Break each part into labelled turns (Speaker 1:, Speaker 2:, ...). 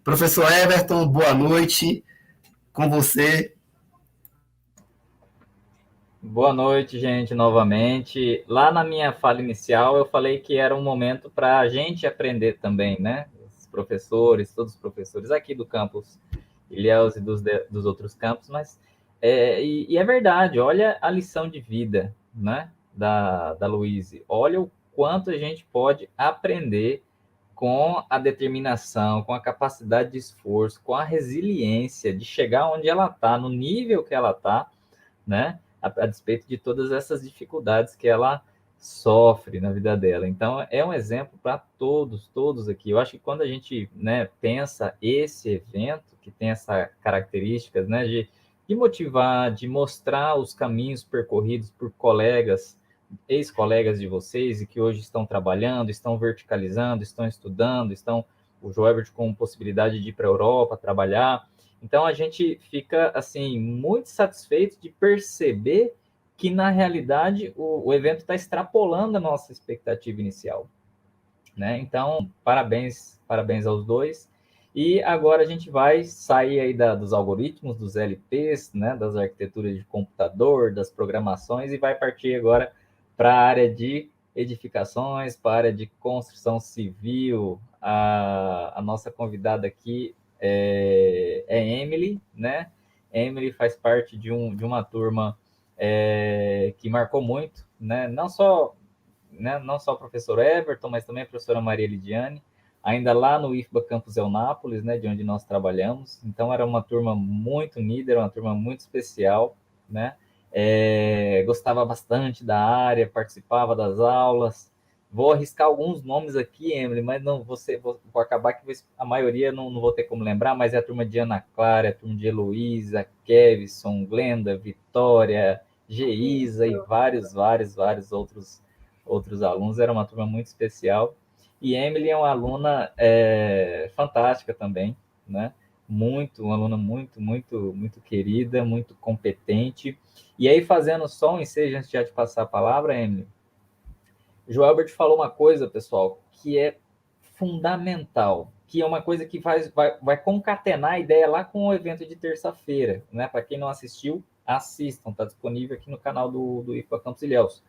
Speaker 1: Professor Everton, boa noite. Com você.
Speaker 2: Boa noite, gente, novamente. Lá na minha fala inicial, eu falei que era um momento para a gente aprender também, né? Os professores, todos os professores aqui do campus Ilhéus e dos outros campos, mas e é verdade, olha a lição de vida, né? Da Luíse. Olha o quanto a gente pode aprender com a determinação, com a capacidade de esforço, com a resiliência de chegar onde ela está, no nível que ela está, né? A despeito de todas essas dificuldades que ela sofre na vida dela. Então, é um exemplo para todos aqui. Eu acho que quando a gente, né, pensa esse evento, que tem essa características, né, de motivar, de mostrar os caminhos percorridos por colegas, ex-colegas de vocês, e que hoje estão trabalhando, estão verticalizando, estão estudando, estão o Joebert com possibilidade de ir para a Europa trabalhar. Então, a gente fica, assim, muito satisfeito de perceber que, na realidade, o evento está extrapolando a nossa expectativa inicial, né? Então, parabéns aos dois. E agora a gente vai sair aí dos algoritmos, dos LPs, né, das arquiteturas de computador, das programações, e vai partir agora para a área de edificações, para a área de construção civil. A nossa convidada aqui é Emily, né? Emily faz parte de uma turma que marcou muito, né? Não só o professor Everton, mas também a professora Maria Lidiane, ainda lá no IFBA Campus Eunápolis, né, de onde nós trabalhamos. Então, era uma turma muito unida, era uma turma muito especial, né? Gostava bastante da área, participava das aulas. Vou arriscar alguns nomes aqui, Emily, mas não vou acabar que a maioria não vou ter como lembrar, mas é a turma de Ana Clara, a turma de Heloísa, Kevson, Glenda, Vitória, Geisa e vários outros alunos. Era uma turma muito especial. E Emily é uma aluna fantástica também, né? Uma aluna muito querida, muito competente. E aí, fazendo só um ensejo antes de já te passar a palavra, Emily, Joelbert falou uma coisa, pessoal, que é fundamental, que é uma coisa que vai concatenar a ideia lá com o evento de terça-feira, né? Para quem não assistiu, assistam, está disponível aqui no canal do IFA Campos Ilhéus,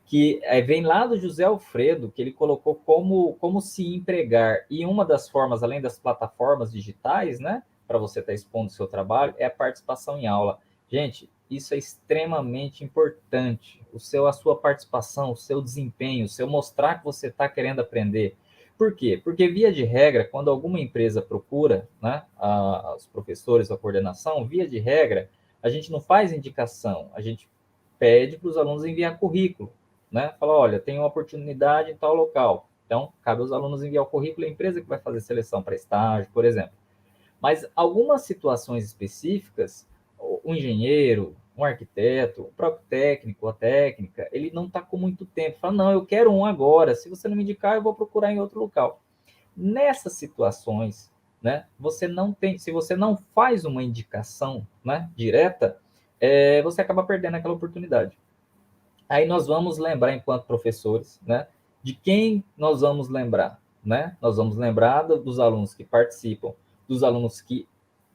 Speaker 2: que vem lá do José Alfredo, que ele colocou como se empregar. E uma das formas, além das plataformas digitais, né, para você estar expondo o seu trabalho, é a participação em aula. Gente, isso é extremamente importante. A sua participação, o seu desempenho, o seu mostrar que você está querendo aprender. Por quê? Porque, via de regra, quando alguma empresa procura, né, os professores, a coordenação, via de regra, a gente não faz indicação, a gente pede para os alunos enviar currículo, né? Fala, olha, tem uma oportunidade em tal local. Então, cabe aos alunos enviar o currículo, a empresa que vai fazer seleção para estágio, por exemplo. Mas algumas situações específicas, o engenheiro, um arquiteto, o próprio técnico, a técnica, ele não está com muito tempo. Fala, não, eu quero um agora. Se você não me indicar, eu vou procurar em outro local. Nessas situações, né, se você não faz uma indicação, né, direta, você acaba perdendo aquela oportunidade. Aí nós vamos lembrar, enquanto professores, né, de quem nós vamos lembrar, né? Nós vamos lembrar dos alunos que participam, dos alunos que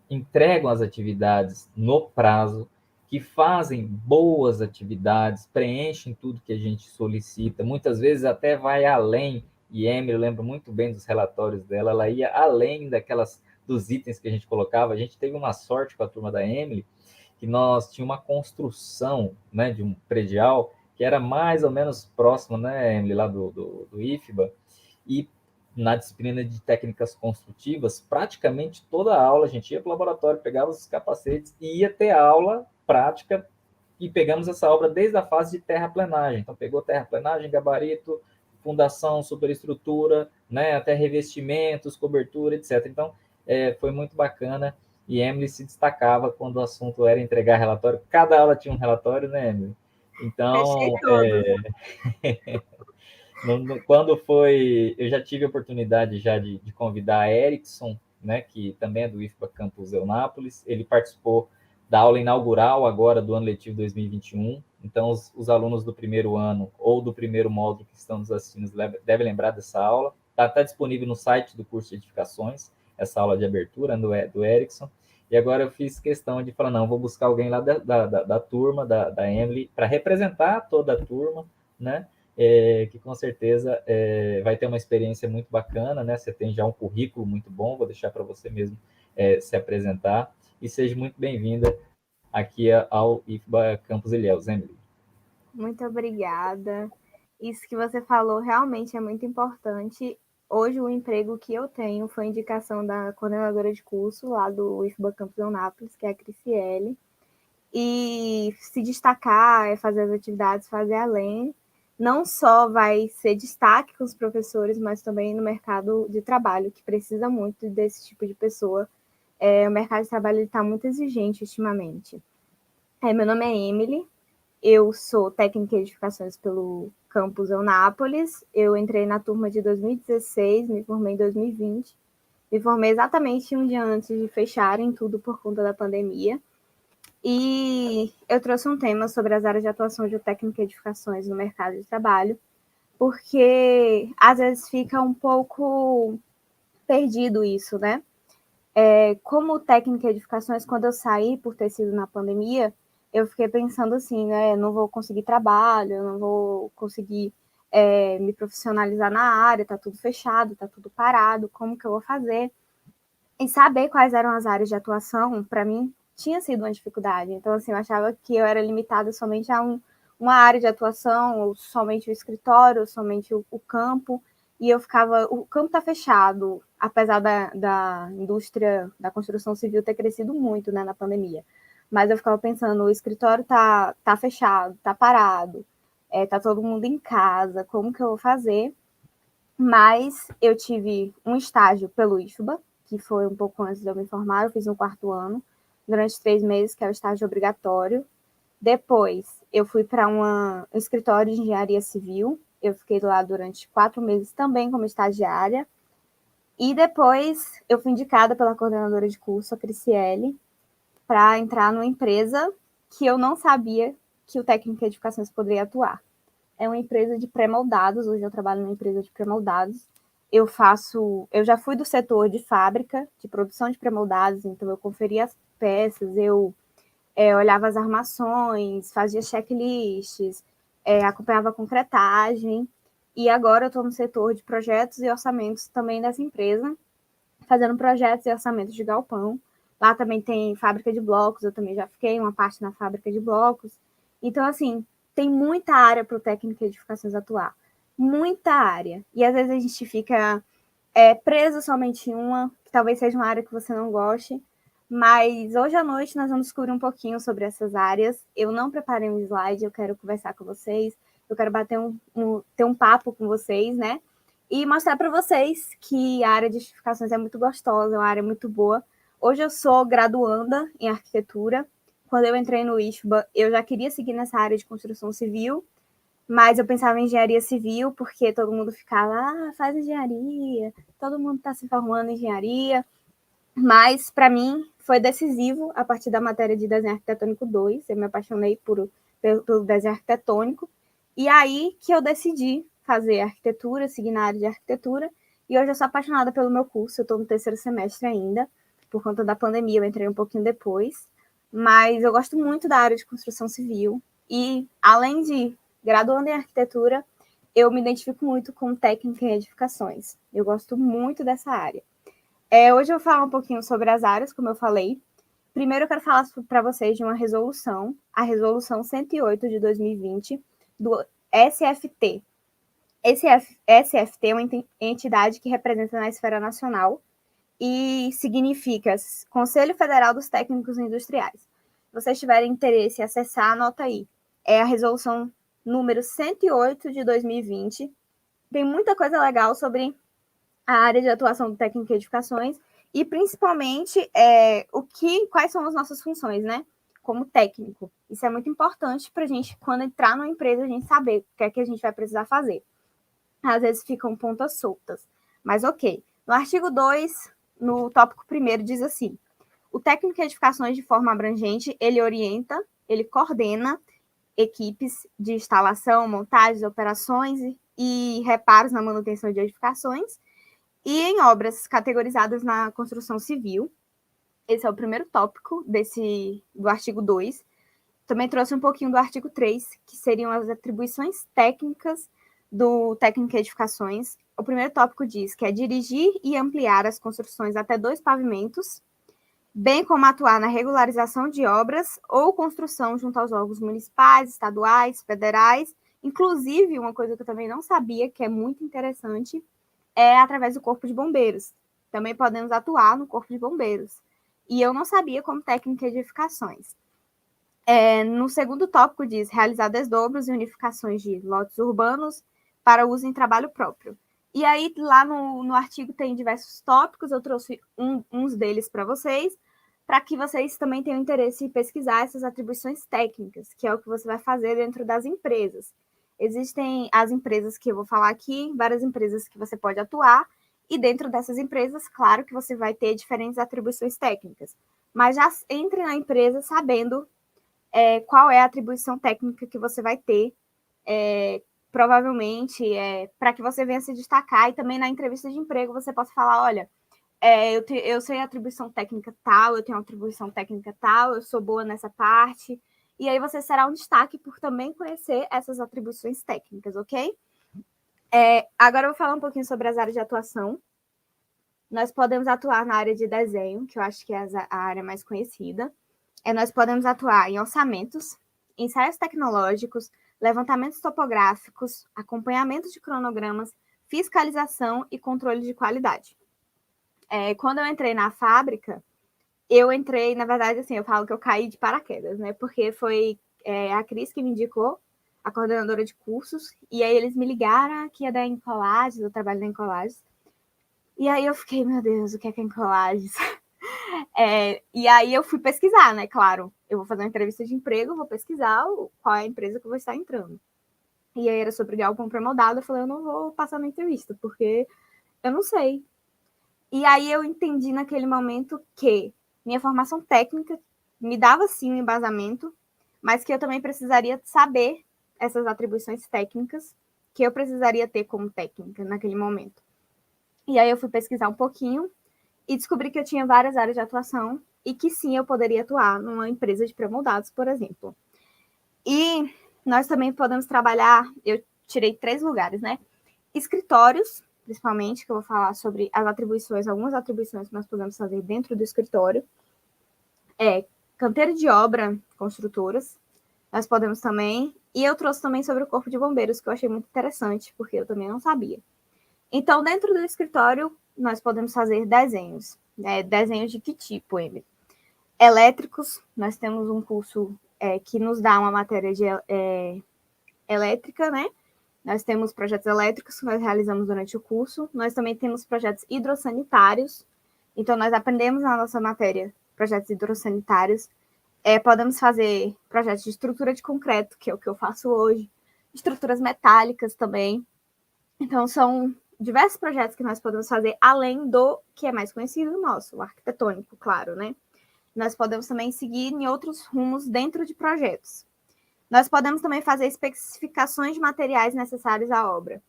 Speaker 2: entregam as atividades no prazo, que fazem boas atividades, preenchem tudo que a gente solicita, muitas vezes até vai além, e Emily lembra muito bem dos relatórios dela, ela ia além dos itens que a gente colocava. A gente teve uma sorte com a turma da Emily, que nós tínhamos uma construção, né, de um predial que era mais ou menos próximo, né, Emily, lá do IFBA, e na disciplina de técnicas construtivas, praticamente toda a aula a gente ia para o laboratório, pegava os capacetes e ia ter aula prática, e pegamos essa obra desde a fase de terraplenagem. Então, pegou terraplenagem, gabarito, fundação, superestrutura, né, até revestimentos, cobertura, etc. Então, foi muito bacana, e Emily se destacava quando o assunto era entregar relatório. Cada aula tinha um relatório, né, Emily? Então, quando foi, eu já tive a oportunidade já de convidar a Erickson, né, que também é do IFBA Campus Eunápolis. Ele participou da aula inaugural agora do ano letivo 2021. Então, os alunos do primeiro ano ou do primeiro módulo que estão nos assistindo devem lembrar dessa aula. Está disponível no site do curso de edificações. essa aula de abertura do Erickson, e agora eu fiz questão de falar, não, vou buscar alguém lá da turma, da Emily, para representar toda a turma, né? Que com certeza vai ter uma experiência muito bacana, né? Você tem já um currículo muito bom, vou deixar para você mesmo se apresentar, e seja muito bem-vinda aqui ao IFBA Campos Ilhéus, Emily.
Speaker 3: Muito obrigada. Isso que você falou realmente é muito importante. Hoje, o emprego que eu tenho foi indicação da coordenadora de curso lá do IFBA Campus Eunápolis, que é a Criciele. E se destacar, fazer as atividades, fazer além, não só vai ser destaque com os professores, mas também no mercado de trabalho, que precisa muito desse tipo de pessoa. O mercado de trabalho está muito exigente ultimamente. Meu nome é Emily, eu sou técnica de edificações pelo campus Eunápolis. Eu entrei na turma de 2016, me formei em 2020. Me formei exatamente um dia antes de fecharem tudo por conta da pandemia. E eu trouxe um tema sobre as áreas de atuação de técnica de edificações no mercado de trabalho, porque às vezes fica um pouco perdido isso, né? Como técnica de edificações, quando eu saí, por ter sido na pandemia, eu fiquei pensando assim, né? Não vou conseguir trabalho, eu não vou conseguir me profissionalizar na área, tá tudo fechado, tá tudo parado, como que eu vou fazer? E saber quais eram as áreas de atuação, para mim, tinha sido uma dificuldade. Então, assim, eu achava que eu era limitada somente a uma área de atuação, ou somente o escritório, ou somente o campo, e eu ficava, o campo está fechado, apesar da indústria da construção civil ter crescido muito, né, na pandemia. Mas eu ficava pensando, o escritório tá fechado, tá parado, tá todo mundo em casa, como que eu vou fazer? Mas eu tive um estágio pelo IFBA, que foi um pouco antes de eu me formar, eu fiz no 4º ano, durante 3 meses, que é o estágio obrigatório. Depois, eu fui para um escritório de engenharia civil, eu fiquei lá durante 4 meses também como estagiária. E depois, eu fui indicada pela coordenadora de curso, a Criciele, para entrar numa empresa que eu não sabia que o técnico de edificações poderia atuar. É uma empresa de pré-moldados, hoje eu trabalho numa empresa de pré-moldados. Eu já fui do setor de fábrica, de produção de pré-moldados, então eu conferia as peças, eu olhava as armações, fazia checklists, acompanhava a concretagem, e agora eu estou no setor de projetos e orçamentos também dessa empresa, fazendo projetos e orçamentos de galpão. Lá também tem fábrica de blocos, eu também já fiquei uma parte na fábrica de blocos. Então, assim, tem muita área para o técnico de edificações atuar. Muita área. E às vezes a gente fica preso somente em uma, que talvez seja uma área que você não goste. Mas hoje à noite nós vamos descobrir um pouquinho sobre essas áreas. Eu não preparei um slide, eu quero conversar com vocês. Eu quero ter um papo com vocês, né? E mostrar para vocês que a área de edificações é muito gostosa, é uma área muito boa. Hoje eu sou graduanda em arquitetura. Quando eu entrei no IFBA, eu já queria seguir nessa área de construção civil, mas eu pensava em engenharia civil, porque todo mundo ficava, faz engenharia, todo mundo está se formando em engenharia. Mas, para mim, foi decisivo a partir da matéria de desenho arquitetônico 2. Eu me apaixonei pelo desenho arquitetônico. E aí que eu decidi fazer arquitetura, seguir na área de arquitetura. E hoje eu sou apaixonada pelo meu curso. Eu estou no 3º semestre ainda. Por conta da pandemia, eu entrei um pouquinho depois. Mas eu gosto muito da área de construção civil. E, além de graduando em arquitetura, eu me identifico muito com técnica em edificações. Eu gosto muito dessa área. Hoje eu vou falar um pouquinho sobre as áreas, como eu falei. Primeiro eu quero falar para vocês de uma resolução, a Resolução 108 de 2020, do SFT. Esse SFT é uma entidade que representa na esfera nacional e significa Conselho Federal dos Técnicos Industriais. Se vocês tiverem interesse em acessar, anota aí. É a resolução número 108 de 2020. Tem muita coisa legal sobre a área de atuação do técnico em edificações e, principalmente, quais são as nossas funções, né? Como técnico. Isso é muito importante para a gente, quando entrar numa empresa, a gente saber o que é que a gente vai precisar fazer. Às vezes ficam pontas soltas. Mas, ok. No artigo 2, no tópico 1º, diz assim: o técnico em edificações, de forma abrangente, ele orienta, ele coordena equipes de instalação, montagens, operações e reparos na manutenção de edificações, e em obras categorizadas na construção civil. Esse é o primeiro tópico do artigo 2. Também trouxe um pouquinho do artigo 3, que seriam as atribuições técnicas do técnico em edificações. O primeiro tópico diz que é dirigir e ampliar as construções até 2 pavimentos, bem como atuar na regularização de obras ou construção junto aos órgãos municipais, estaduais, federais. Inclusive, uma coisa que eu também não sabia, que é muito interessante, é através do Corpo de Bombeiros. Também podemos atuar no Corpo de Bombeiros. E eu não sabia como técnica de edificações. No segundo tópico diz realizar desdobros e unificações de lotes urbanos para uso em trabalho próprio. E aí, lá no artigo tem diversos tópicos, eu trouxe uns deles para vocês, para que vocês também tenham interesse em pesquisar essas atribuições técnicas, que é o que você vai fazer dentro das empresas. Existem as empresas que eu vou falar aqui, várias empresas que você pode atuar, e dentro dessas empresas, claro que você vai ter diferentes atribuições técnicas. Mas já entre na empresa sabendo qual é a atribuição técnica que você vai ter, provavelmente, para que você venha se destacar, e também na entrevista de emprego você possa falar, olha, eu sei a atribuição técnica tal, eu tenho a atribuição técnica tal, eu sou boa nessa parte, e aí você será um destaque por também conhecer essas atribuições técnicas, ok? Agora eu vou falar um pouquinho sobre as áreas de atuação. Nós podemos atuar na área de desenho, que eu acho que é a área mais conhecida. Nós podemos atuar em orçamentos, ensaios tecnológicos, levantamentos topográficos, acompanhamento de cronogramas, fiscalização e controle de qualidade. Quando eu entrei na fábrica, na verdade, assim, eu falo que eu caí de paraquedas, né? Porque foi a Cris que me indicou, a coordenadora de cursos, e aí eles me ligaram que ia dar em Colages, eu trabalho na Colages. E aí eu fiquei, meu Deus, o que é em Colages? E aí eu fui pesquisar, né? Claro, eu vou fazer uma entrevista de emprego, vou pesquisar qual é a empresa que eu vou estar entrando. E aí era sobre galpão pré-moldado, eu falei, eu não vou passar na entrevista, porque eu não sei. E aí eu entendi naquele momento que minha formação técnica me dava sim um embasamento, mas que eu também precisaria saber essas atribuições técnicas que eu precisaria ter como técnica naquele momento. E aí eu fui pesquisar um pouquinho e descobri que eu tinha várias áreas de atuação e que sim, eu poderia atuar numa empresa de pré-moldados, por exemplo. E nós também podemos trabalhar, eu tirei 3 lugares, né? Escritórios, principalmente, que eu vou falar sobre as atribuições, algumas atribuições que nós podemos fazer dentro do escritório. Canteiro de obra, construtoras, nós podemos também. E eu trouxe também sobre o Corpo de Bombeiros, que eu achei muito interessante, porque eu também não sabia. Então, dentro do escritório, nós podemos fazer desenhos. Desenhos de que tipo, Emily? Elétricos, nós temos um curso que nos dá uma matéria de elétrica, né? Nós temos projetos elétricos que nós realizamos durante o curso. Nós também temos projetos hidrossanitários. Então, nós aprendemos na nossa matéria projetos hidrossanitários. Podemos fazer projetos de estrutura de concreto, que é o que eu faço hoje. Estruturas metálicas também. Então, são diversos projetos que nós podemos fazer, além do que é mais conhecido nosso, o arquitetônico, claro, né? Nós podemos também seguir em outros rumos dentro de projetos. Nós podemos também fazer especificações de materiais necessários à obra.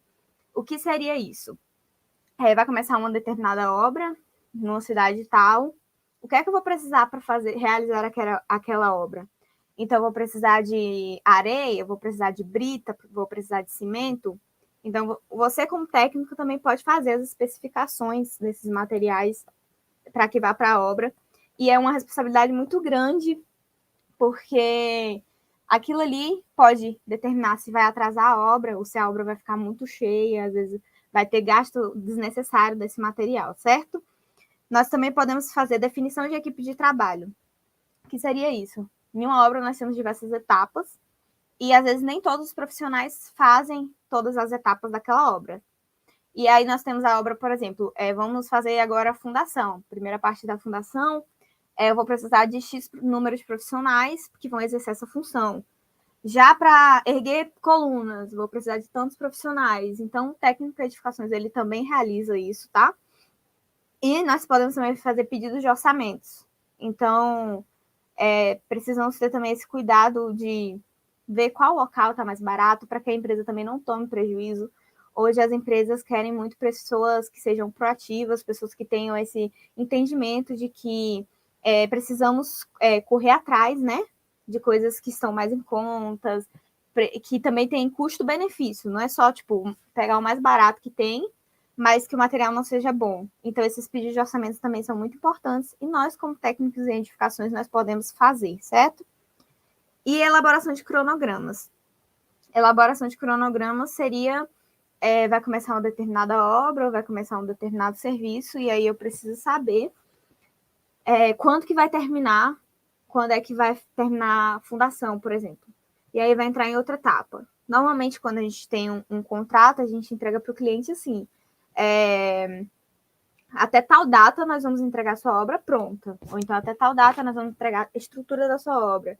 Speaker 3: O que seria isso? Vai começar uma determinada obra, numa cidade tal. O que é que eu vou precisar para realizar aquela obra? Então, eu vou precisar de areia, vou precisar de brita, vou precisar de cimento. Então, você, como técnico, também pode fazer as especificações desses materiais para que vá para a obra. E é uma responsabilidade muito grande, porque aquilo ali pode determinar se vai atrasar a obra ou se a obra vai ficar muito cheia, às vezes vai ter gasto desnecessário desse material, certo? Nós também podemos fazer definição de equipe de trabalho. O que seria isso? Em uma obra nós temos diversas etapas e às vezes nem todos os profissionais fazem todas as etapas daquela obra. E aí nós temos a obra, por exemplo, vamos fazer agora a fundação. Primeira parte da fundação, eu vou precisar de X número de profissionais que vão exercer essa função. Já para erguer colunas, vou precisar de tantos profissionais. Então, o técnico de edificações, ele também realiza isso, tá? E nós podemos também fazer pedidos de orçamentos. Então, precisamos ter também esse cuidado de ver qual local está mais barato, para que a empresa também não tome prejuízo. Hoje as empresas querem muito pessoas que sejam proativas, pessoas que tenham esse entendimento de que precisamos correr atrás, né, de coisas que estão mais em contas, que também tem custo-benefício, não é só, tipo, pegar o mais barato que tem, mas que o material não seja bom. Então, esses pedidos de orçamentos também são muito importantes e nós, como técnicos em edificações, nós podemos fazer, certo? E elaboração de cronogramas. Elaboração de cronogramas seria, vai começar uma determinada obra, ou vai começar um determinado serviço, e aí eu preciso saber quando que vai terminar, quando é que vai terminar a fundação, por exemplo. E aí vai entrar em outra etapa. Normalmente, quando a gente tem um contrato, a gente entrega para o cliente assim, até tal data nós vamos entregar a sua obra pronta. Ou então, até tal data nós vamos entregar a estrutura da sua obra.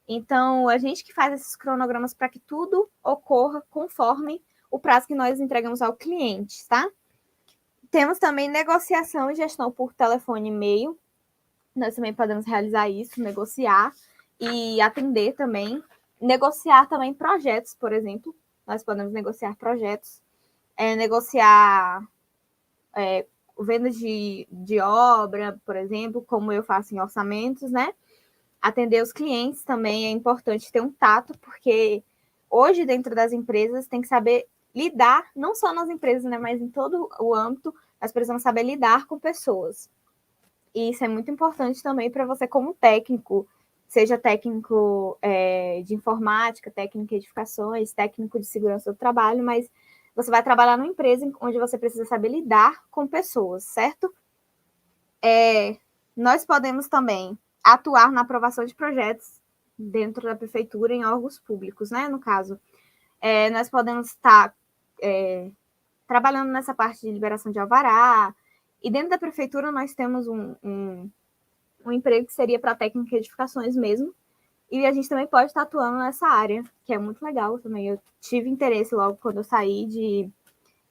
Speaker 3: Então, a gente que faz esses cronogramas para que tudo ocorra conforme o prazo que nós entregamos ao cliente, tá? Temos também negociação e gestão por telefone e e-mail. Nós também podemos realizar isso, negociar e atender também. Negociar também projetos, por exemplo. Nós podemos negociar projetos. Negociar venda de obra, por exemplo, como eu faço em orçamentos, né? Atender os clientes também é importante ter um tato, porque hoje, dentro das empresas, tem que saber lidar, não só nas empresas, né, mas em todo o âmbito, nós precisamos saber lidar com pessoas. E isso é muito importante também para você, como técnico, seja técnico de informática, técnico de edificações, técnico de segurança do trabalho, mas você vai trabalhar numa empresa onde você precisa saber lidar com pessoas, certo? Nós podemos também atuar na aprovação de projetos dentro da prefeitura em órgãos públicos, né? No caso, nós podemos estar trabalhando nessa parte de liberação de alvará, e dentro da prefeitura nós temos um emprego que seria para técnico de edificações mesmo, e a gente também pode estar atuando nessa área, que é muito legal também. Eu tive interesse logo quando eu saí de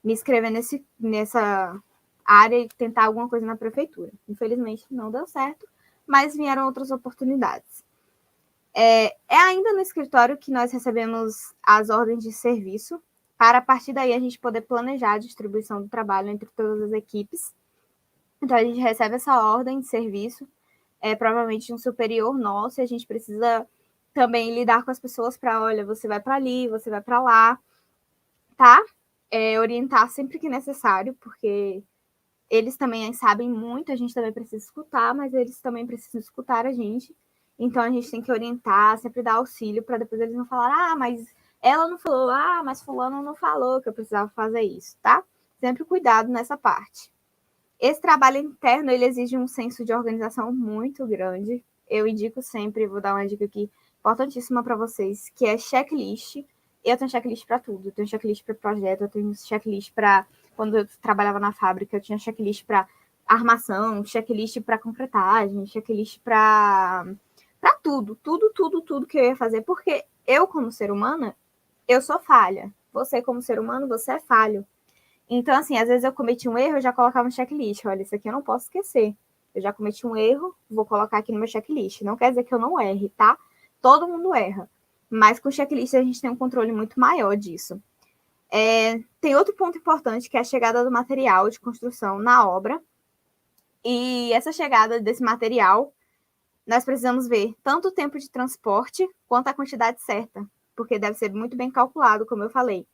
Speaker 3: me inscrever nessa área e tentar alguma coisa na prefeitura. Infelizmente não deu certo, mas vieram outras oportunidades. Ainda no escritório que nós recebemos as ordens de serviço, para a partir daí a gente poder planejar a distribuição do trabalho entre todas as equipes. Então, a gente recebe essa ordem de serviço, provavelmente um superior nosso, e a gente precisa também lidar com as pessoas para, olha, você vai para ali, você vai para lá, tá? Orientar sempre que necessário, porque eles também sabem muito, a gente também precisa escutar, mas eles também precisam escutar a gente. Então, a gente tem que orientar, sempre dar auxílio, para depois eles não falarem, mas ela não falou, mas fulano não falou que eu precisava fazer isso, tá? Sempre cuidado nessa parte. Esse trabalho interno, ele exige um senso de organização muito grande. Eu indico sempre, vou dar uma dica aqui importantíssima para vocês, que é checklist. Eu tenho checklist para tudo. Eu tenho checklist para projeto, eu tenho checklist para... Quando eu trabalhava na fábrica, eu tinha checklist para armação, checklist para concretagem, checklist para tudo que eu ia fazer. Porque eu, como ser humana, eu sou falha. Você, como ser humano, você é falho. Então, assim, às vezes eu cometi um erro, eu já colocava no checklist. Olha, isso aqui eu não posso esquecer. Eu já cometi um erro, vou colocar aqui no meu checklist. Não quer dizer que eu não erre, tá? Todo mundo erra. Mas com o checklist a gente tem um controle muito maior disso. Tem outro ponto importante, que é a chegada do material de construção na obra. E essa chegada desse material, nós precisamos ver tanto o tempo de transporte quanto a quantidade certa. Porque deve ser muito bem calculado, como eu falei,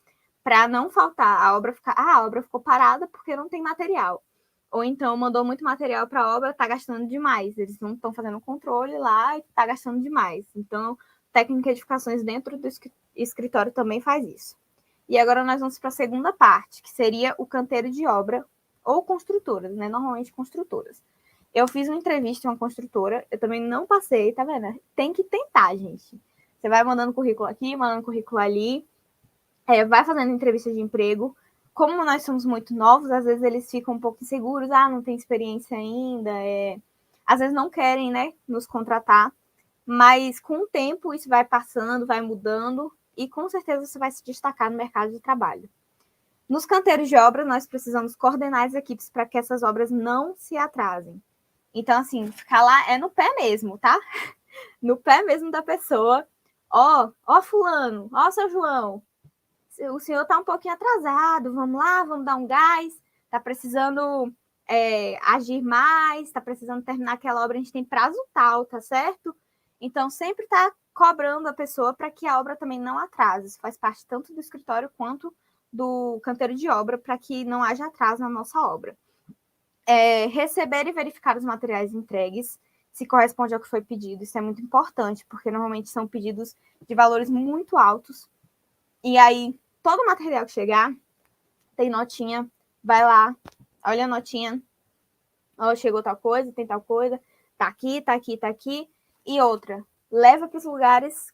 Speaker 3: para não faltar a obra ficou parada porque não tem material. Ou então mandou muito material para a obra, está gastando demais. Eles não estão fazendo controle lá e está gastando demais. Então, técnica de edificações dentro do escritório também faz isso. E agora nós vamos para a segunda parte, que seria o canteiro de obra ou construtoras, né? Normalmente construtoras. Eu fiz uma entrevista em uma construtora, eu também não passei, tá vendo? Tem que tentar, gente. Você vai mandando currículo aqui, mandando currículo ali, vai fazendo entrevista de emprego. Como nós somos muito novos, às vezes eles ficam um pouco inseguros, não tem experiência ainda, às vezes não querem, né, nos contratar, mas com o tempo isso vai passando, vai mudando, e com certeza você vai se destacar no mercado de trabalho. Nos canteiros de obra, nós precisamos coordenar as equipes para que essas obras não se atrasem. Então, assim, ficar lá no pé mesmo, tá? No pé mesmo da pessoa. Ó fulano, ó seu João, o senhor está um pouquinho atrasado, vamos lá, vamos dar um gás, está precisando agir mais, está precisando terminar aquela obra, a gente tem prazo tal, tá certo? Então, sempre está cobrando a pessoa para que a obra também não atrase. Isso faz parte tanto do escritório quanto do canteiro de obra, para que não haja atraso na nossa obra. Receber e verificar os materiais entregues, se corresponde ao que foi pedido. Isso é muito importante, porque normalmente são pedidos de valores muito altos. E aí, todo material que chegar, tem notinha, vai lá, olha a notinha, ó, chegou tal coisa, tem tal coisa, tá aqui, tá aqui, tá aqui. E outra, leva para os lugares,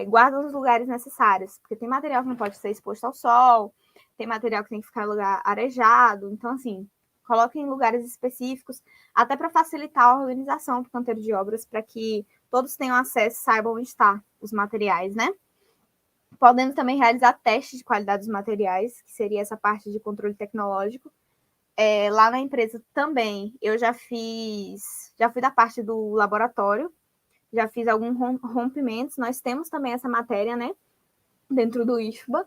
Speaker 3: guarda os lugares necessários, porque tem material que não pode ser exposto ao sol, tem material que tem que ficar em lugar arejado. Então, assim, coloque em lugares específicos, até para facilitar a organização do canteiro de obras, para que todos tenham acesso e saibam onde estão os materiais, né? Podemos também realizar testes de qualidade dos materiais, que seria essa parte de controle tecnológico. Lá na empresa também, eu já fui da parte do laboratório, já fiz alguns rompimentos. Nós temos também essa matéria, né, dentro do IFBA,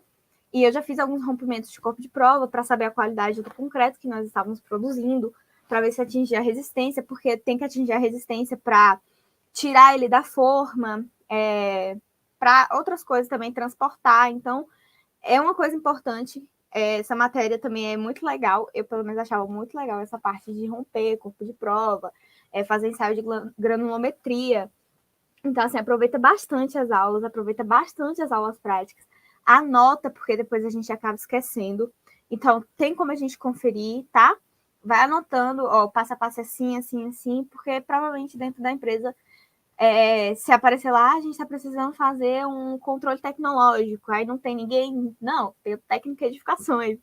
Speaker 3: e eu já fiz alguns rompimentos de corpo de prova para saber a qualidade do concreto que nós estávamos produzindo, para ver se atingia a resistência, porque tem que atingir a resistência para tirar ele da forma, para outras coisas também, transportar. Então, é uma coisa importante. Essa matéria também é muito legal. Eu, pelo menos, achava muito legal essa parte de romper corpo de prova, fazer ensaio de granulometria. Então, assim, aproveita bastante as aulas, aproveita bastante as aulas práticas. Anota, porque depois a gente acaba esquecendo. Então, tem como a gente conferir, tá? Vai anotando, ó, passo a passo assim, assim, assim, porque provavelmente dentro da empresa, se aparecer lá, a gente está precisando fazer um controle tecnológico, aí não tem ninguém, não, tem o técnico de edificações,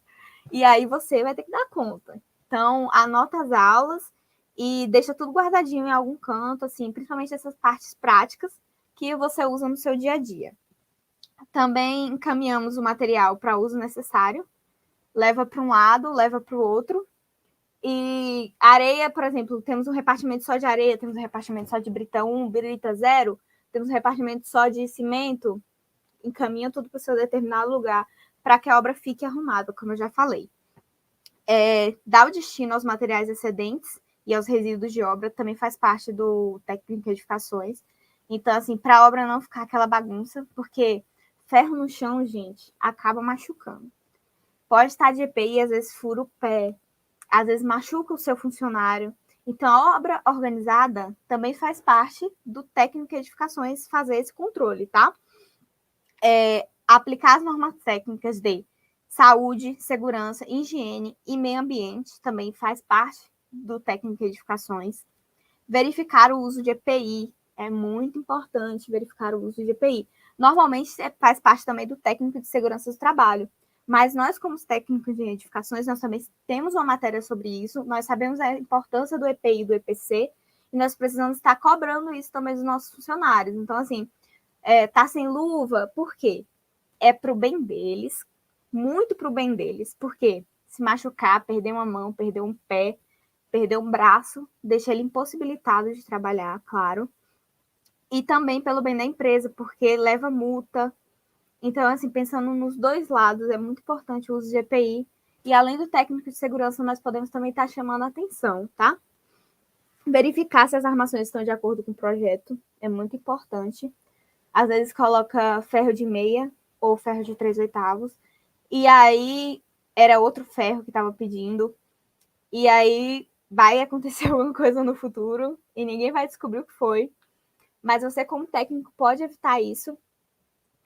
Speaker 3: e aí você vai ter que dar conta. Então, anota as aulas e deixa tudo guardadinho em algum canto, assim, principalmente essas partes práticas que você usa no seu dia a dia. Também encaminhamos o material para uso necessário, leva para um lado, leva para o outro. E areia, por exemplo, temos um repartimento só de areia, temos um repartimento só de brita 1, brita 0, temos um repartimento só de cimento, encaminha tudo para o seu determinado lugar para que a obra fique arrumada, como eu já falei. Dá o destino aos materiais excedentes e aos resíduos de obra, também faz parte do técnico de edificações. Então, assim, para a obra não ficar aquela bagunça, porque ferro no chão, gente, acaba machucando. Pode estar de EPI, às vezes fura o pé, às vezes machuca o seu funcionário. Então, a obra organizada também faz parte do técnico de edificações fazer esse controle, tá? Aplicar as normas técnicas de saúde, segurança, higiene e meio ambiente também faz parte do técnico de edificações. Verificar o uso de EPI, é muito importante verificar o uso de EPI. Normalmente faz parte também do técnico de segurança do trabalho, mas nós, como técnicos de edificações, nós também temos uma matéria sobre isso, nós sabemos a importância do EPI e do EPC, e nós precisamos estar cobrando isso também dos nossos funcionários. Então, assim, tá sem luva, por quê? É para o bem deles, muito para o bem deles, porque se machucar, perder uma mão, perder um pé, perder um braço, deixa ele impossibilitado de trabalhar, claro. E também pelo bem da empresa, porque leva multa. Então, assim, pensando nos dois lados, é muito importante o uso de EPI. E além do técnico de segurança, nós podemos também estar chamando a atenção, tá? Verificar se as armações estão de acordo com o projeto, é muito importante. Às vezes coloca ferro de meia ou ferro de 3/8, e aí era outro ferro que estava pedindo, e aí vai acontecer alguma coisa no futuro e ninguém vai descobrir o que foi. Mas você, como técnico, pode evitar isso,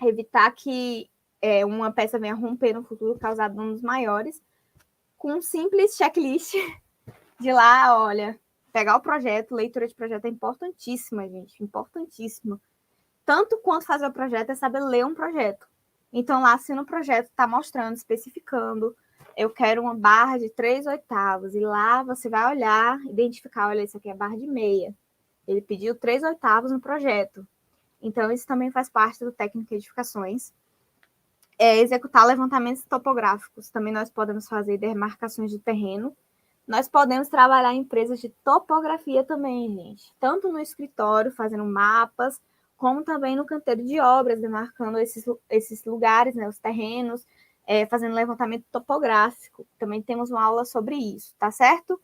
Speaker 3: evitar que uma peça venha romper no futuro, causar danos maiores, com um simples checklist de lá, olha, pegar o projeto, leitura de projeto é importantíssima, gente, importantíssima. Tanto quanto fazer o projeto é saber ler um projeto. Então, lá, se no projeto está mostrando, especificando, eu quero uma barra de 3/8, e lá você vai olhar, identificar, olha, isso aqui é barra de meia. Ele pediu 3/8 no projeto. Então, isso também faz parte do técnico de edificações. Executar levantamentos topográficos. Também nós podemos fazer demarcações de terreno. Nós podemos trabalhar em empresas de topografia também, gente. Tanto no escritório, fazendo mapas, como também no canteiro de obras, demarcando esses lugares, né, os terrenos, fazendo levantamento topográfico. Também temos uma aula sobre isso, tá certo?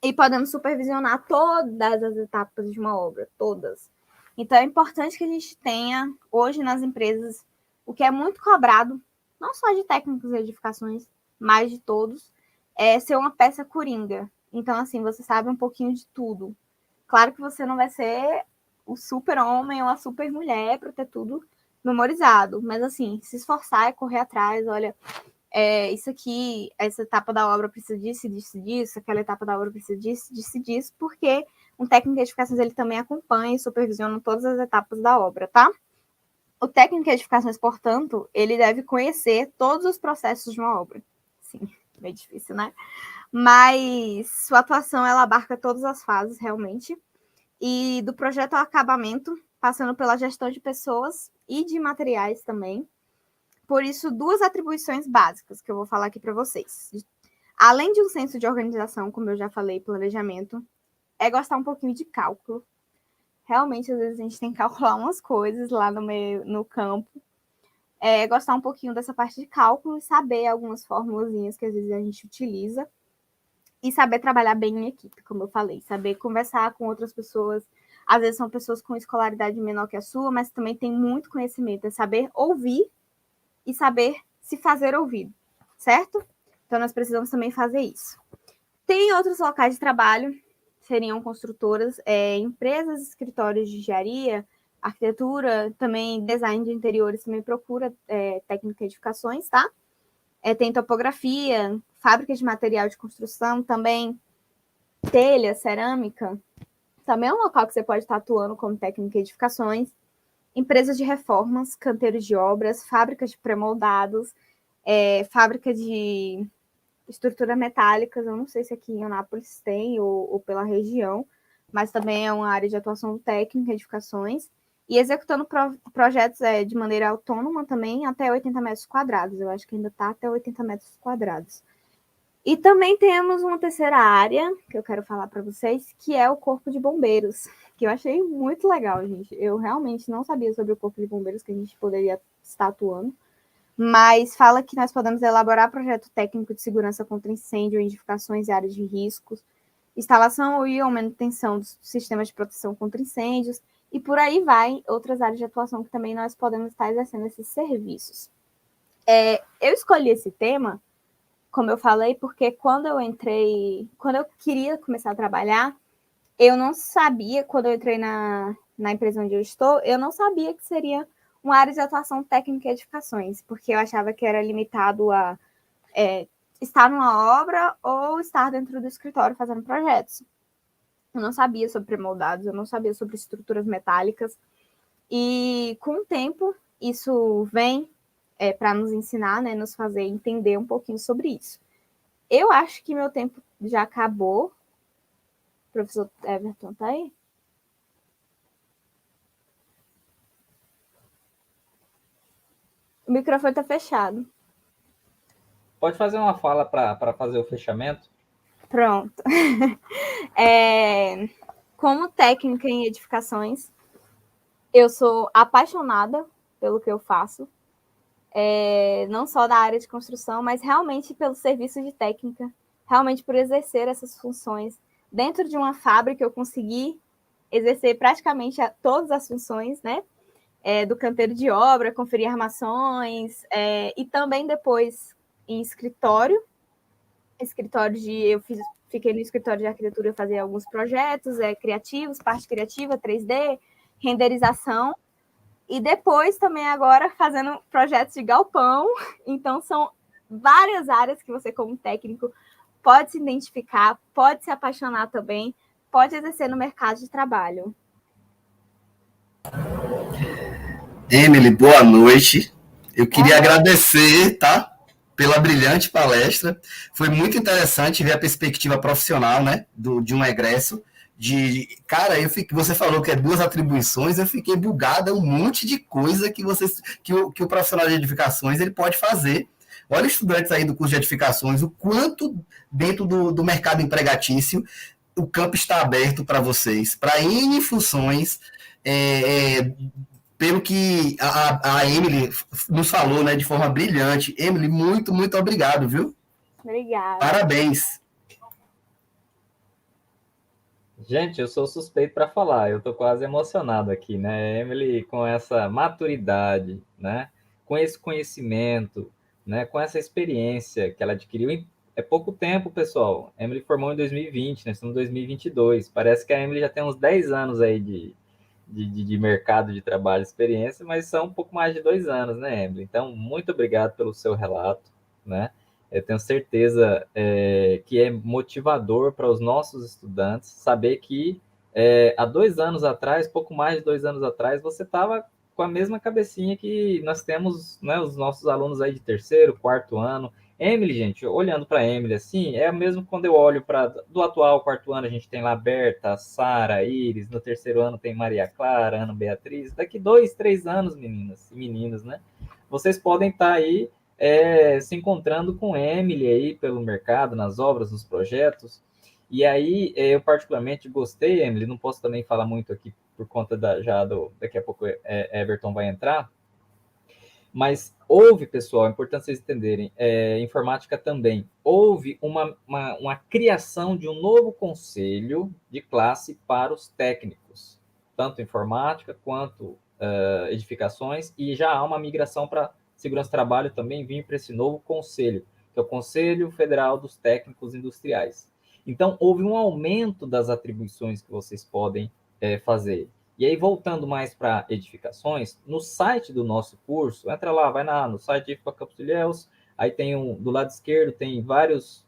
Speaker 3: E podemos supervisionar todas as etapas de uma obra, todas. Então, é importante que a gente tenha, hoje nas empresas, o que é muito cobrado, não só de técnicos de edificações, mas de todos, é ser uma peça coringa. Então, assim, você sabe um pouquinho de tudo. Claro que você não vai ser o super-homem ou a super-mulher para ter tudo memorizado, mas, assim, se esforçar e correr atrás, olha, isso aqui, essa etapa da obra precisa disso, aquela etapa da obra precisa disso, porque um técnico de edificações, ele também acompanha e supervisiona todas as etapas da obra, tá? O técnico de edificações, portanto, ele deve conhecer todos os processos de uma obra. Sim, meio difícil, né? Mas sua atuação, ela abarca todas as fases, realmente, e do projeto ao acabamento, passando pela gestão de pessoas e de materiais também. Por isso, 2 atribuições básicas que eu vou falar aqui para vocês. Além de um senso de organização, como eu já falei, planejamento, é gostar um pouquinho de cálculo. Realmente, às vezes, a gente tem que calcular umas coisas lá no campo. Gostar um pouquinho dessa parte de cálculo e saber algumas formulazinhas que às vezes a gente utiliza. E saber trabalhar bem em equipe, como eu falei. Saber conversar com outras pessoas. Às vezes são pessoas com escolaridade menor que a sua, mas também tem muito conhecimento. É saber ouvir e saber se fazer ouvido, certo? Então, nós precisamos também fazer isso. Tem outros locais de trabalho, seriam construtoras, empresas, escritórios de engenharia, arquitetura, também design de interiores, também procura técnica de edificações, tá? Tem topografia, fábrica de material de construção, também telha, cerâmica. Também é um local que você pode estar atuando como técnico de edificações. Empresas de reformas, canteiros de obras, fábricas de pré-moldados, fábrica de estrutura metálicas. Eu não sei se aqui em Anápolis tem ou pela região, mas também é uma área de atuação técnica, edificações. E executando projetos de maneira autônoma também, até 80 metros quadrados. Eu acho que ainda está até 80 metros quadrados. E também temos uma terceira área que eu quero falar para vocês, que é o Corpo de Bombeiros, que eu achei muito legal, gente. Eu realmente não sabia sobre o Corpo de Bombeiros que a gente poderia estar atuando, mas fala que nós podemos elaborar projeto técnico de segurança contra incêndio em edificações e áreas de riscos, instalação ou manutenção dos sistemas de proteção contra incêndios, e por aí vai, outras áreas de atuação que também nós podemos estar exercendo esses serviços. Eu escolhi esse tema, como eu falei, porque quando eu queria começar a trabalhar, eu não sabia, quando eu entrei na empresa onde eu estou, eu não sabia que seria uma área de atuação técnica e edificações, porque eu achava que era limitado a estar numa obra ou estar dentro do escritório fazendo projetos. Eu não sabia sobre pré-moldados, eu não sabia sobre estruturas metálicas, e com o tempo isso vem para nos ensinar, né, nos fazer entender um pouquinho sobre isso. Eu acho que meu tempo já acabou. O professor Everton está aí? O microfone está fechado.
Speaker 2: Pode fazer uma fala para fazer o fechamento?
Speaker 3: Pronto. Como técnica em edificações, eu sou apaixonada pelo que eu faço. Não só da área de construção, mas realmente pelo serviço de técnica, realmente por exercer essas funções. Dentro de uma fábrica, eu consegui exercer praticamente todas as funções, né? Do canteiro de obra, conferir armações, e também depois em escritório. Fiquei no escritório de arquitetura, fazer alguns projetos criativos, parte criativa, 3D, renderização. E depois também agora fazendo projetos de galpão. Então são várias áreas que você como técnico pode se identificar, pode se apaixonar também, pode exercer no mercado de trabalho.
Speaker 1: Emily, boa noite. Eu queria agradecer, tá? Pela brilhante palestra. Foi muito interessante ver a perspectiva profissional, né? De um egresso. Cara, você falou que 2 atribuições, eu fiquei bugada, um monte de coisa que o profissional de edificações ele pode fazer. Olha, estudantes aí do curso de edificações, o quanto dentro do mercado empregatício o campo está aberto para vocês, para N funções. pelo que a Emily nos falou, né, de forma brilhante. Emily, muito, muito obrigado, viu?
Speaker 3: Obrigada.
Speaker 1: Parabéns.
Speaker 2: Gente, eu sou suspeito para falar, eu estou quase emocionado aqui, né? Emily, com essa maturidade, né? Com esse conhecimento, né? Com essa experiência que ela adquiriu em é pouco tempo, pessoal. Emily formou em 2020, nós estamos em 2022. Parece que a Emily já tem uns 10 anos aí de mercado de trabalho, experiência, mas são um pouco mais de 2 anos, né, Emily? Então, muito obrigado pelo seu relato, né? Eu tenho certeza que é motivador para os nossos estudantes saber que há 2 anos atrás, pouco mais de 2 anos atrás, você estava com a mesma cabecinha que nós temos, né, os nossos alunos aí de terceiro, quarto ano. Emily, gente, olhando para Emily assim, é mesmo quando eu olho para do atual quarto ano, a gente tem lá Berta, Sara, Iris, no terceiro ano tem Maria Clara, Ana Beatriz. Daqui 2, 3 anos, meninas e meninos, né? Vocês podem estar aí se encontrando com Emily aí pelo mercado, nas obras, nos projetos. E aí, eu particularmente gostei, Emily, não posso também falar muito aqui por conta daqui a pouco Everton vai entrar, mas houve, pessoal, é importante vocês entenderem, informática também, houve uma criação de um novo conselho de classe para os técnicos, tanto informática quanto edificações, e já há uma migração para segurança do trabalho também vir para esse novo conselho, que é o Conselho Federal dos Técnicos Industriais. Então, houve um aumento das atribuições que vocês podem fazer. E aí, voltando mais para edificações, no site do nosso curso, entra lá, vai no site de IFBA Campos Ilhéus, aí tem do lado esquerdo, tem vários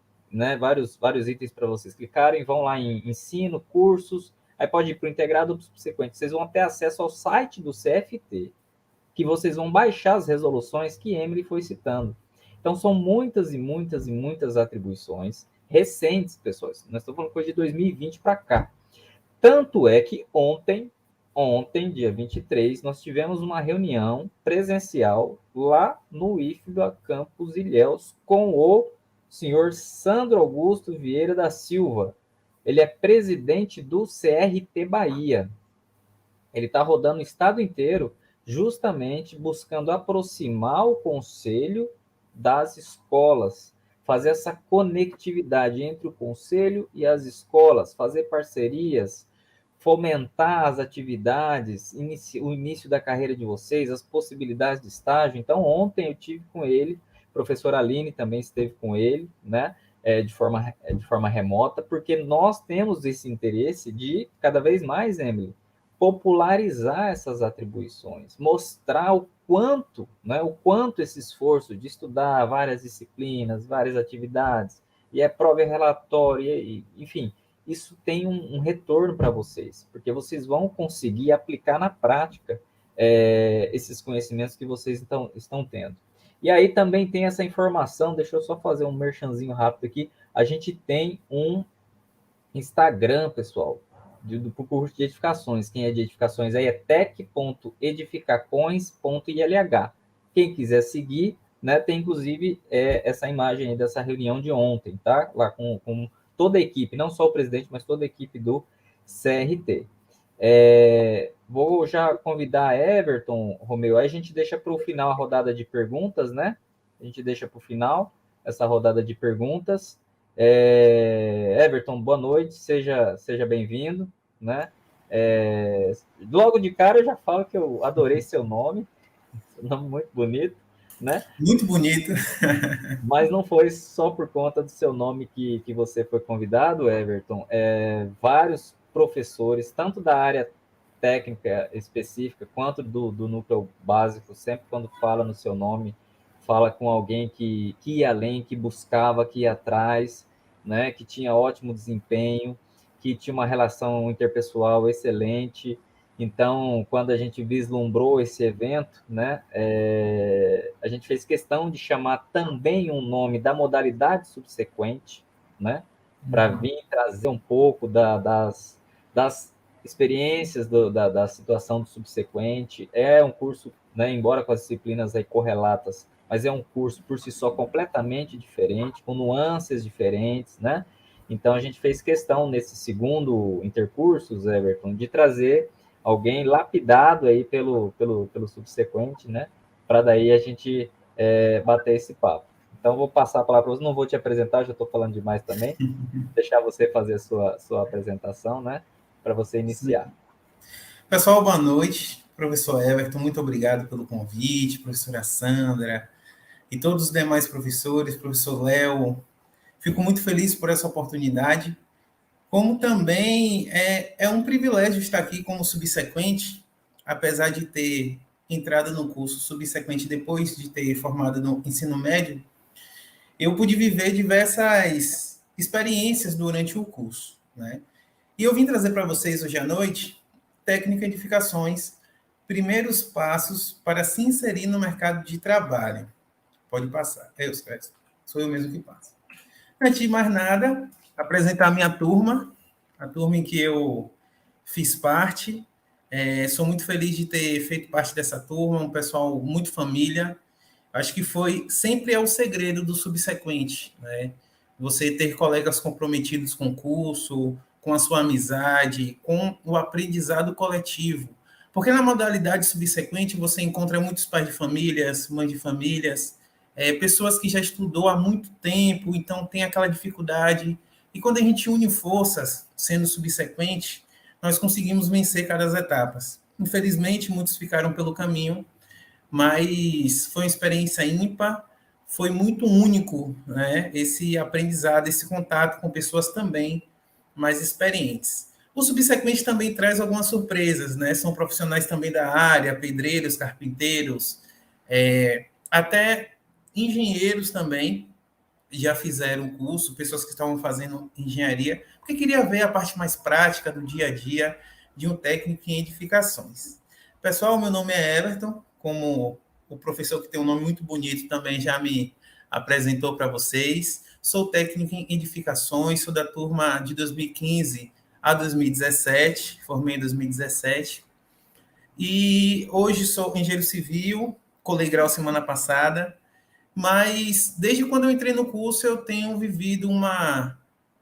Speaker 2: itens para vocês clicarem, vão lá em ensino, cursos, aí pode ir para o integrado ou subsequente. Vocês vão ter acesso ao site do CFT, que vocês vão baixar as resoluções que Emily foi citando. Então, são muitas e muitas e muitas atribuições recentes, pessoas. Nós estamos falando coisa de 2020 para cá. Tanto é que ontem, dia 23, nós tivemos uma reunião presencial lá no IFBA Campos Ilhéus com o senhor Sandro Augusto Vieira da Silva. Ele é presidente do CRT Bahia. Ele está rodando o estado inteiro justamente buscando aproximar o conselho das escolas, fazer essa conectividade entre o conselho e as escolas, fazer parcerias, fomentar as atividades, o início da carreira de vocês, as possibilidades de estágio. Então, ontem eu tive com ele, a professora Aline também esteve com ele, né? De forma remota, porque nós temos esse interesse de, cada vez mais, Emily, popularizar essas atribuições, mostrar o quanto esse esforço de estudar várias disciplinas, várias atividades, e prova e relatório, enfim, isso tem um retorno para vocês, porque vocês vão conseguir aplicar na prática esses conhecimentos que vocês estão tendo. E aí também tem essa informação, deixa eu só fazer um merchanzinho rápido aqui, a gente tem um Instagram, pessoal, do curso de edificações. Quem é de edificações aí é tec.edificacões.ilh. Quem quiser seguir, né, tem inclusive essa imagem aí dessa reunião de ontem, tá? Lá com toda a equipe, não só o presidente, mas toda a equipe do CRT. Vou já convidar a Everton, Romeu, aí a gente deixa para o final a rodada de perguntas, né? A gente deixa para o final essa rodada de perguntas. Everton, boa noite, seja bem-vindo, né? Logo de cara eu já falo que eu adorei seu nome muito bonito, né?
Speaker 4: Muito bonito.
Speaker 2: Mas não foi só por conta do seu nome que você foi convidado, Everton. Vários professores, tanto da área técnica específica, quanto do núcleo básico, sempre quando fala no seu nome, fala com alguém que ia além, que buscava, que ia atrás, né, que tinha ótimo desempenho, que tinha uma relação interpessoal excelente. Então, quando a gente vislumbrou esse evento, né, a gente fez questão de chamar também um nome da modalidade subsequente, né, para vir trazer um pouco das experiências da situação do subsequente. É um curso, né, embora com as disciplinas aí correlatas, mas é um curso por si só completamente diferente, com nuances diferentes, né? Então, a gente fez questão, nesse segundo intercursos, Everton, de trazer alguém lapidado aí pelo subsequente, né? Para daí a gente bater esse papo. Então, vou passar a palavra para você, não vou te apresentar, já estou falando demais também, deixar você fazer a sua apresentação, né? Para você iniciar.
Speaker 4: Sim. Pessoal, boa noite. Professor Everton, muito obrigado pelo convite, professora Sandra e todos os demais professores, professor Léo. Fico muito feliz por essa oportunidade, como também é um privilégio estar aqui como subsequente, apesar de ter entrado no curso subsequente depois de ter formado no ensino médio, eu pude viver diversas experiências durante o curso, né? E eu vim trazer para vocês hoje à noite técnica de edificações, primeiros passos para se inserir no mercado de trabalho. Pode passar. Sou eu mesmo que passo. Antes de mais nada, apresentar a minha turma, a turma em que eu fiz parte. Sou muito feliz de ter feito parte dessa turma, um pessoal muito família. Acho que sempre é o segredo do subsequente, né? Você ter colegas comprometidos com o curso, com a sua amizade, com o aprendizado coletivo. Porque na modalidade subsequente você encontra muitos pais de famílias, mães de famílias, pessoas que já estudou há muito tempo, então tem aquela dificuldade. E quando a gente une forças, sendo subsequente, nós conseguimos vencer cada etapa. Infelizmente, muitos ficaram pelo caminho, mas foi uma experiência ímpar, foi muito único, né? Esse aprendizado, esse contato com pessoas também mais experientes. O subsequente também traz algumas surpresas, né? São profissionais também da área, pedreiros, carpinteiros, até engenheiros também já fizeram o curso, pessoas que estavam fazendo engenharia, porque queria ver a parte mais prática do dia a dia de um técnico em edificações. Pessoal, meu nome é Everton, como o professor que tem um nome muito bonito também já me apresentou para vocês. Sou técnico em edificações, sou da turma de 2015 a 2017, formei em 2017. E hoje sou engenheiro civil, colei grau semana passada, mas desde quando eu entrei no curso eu tenho vivido uma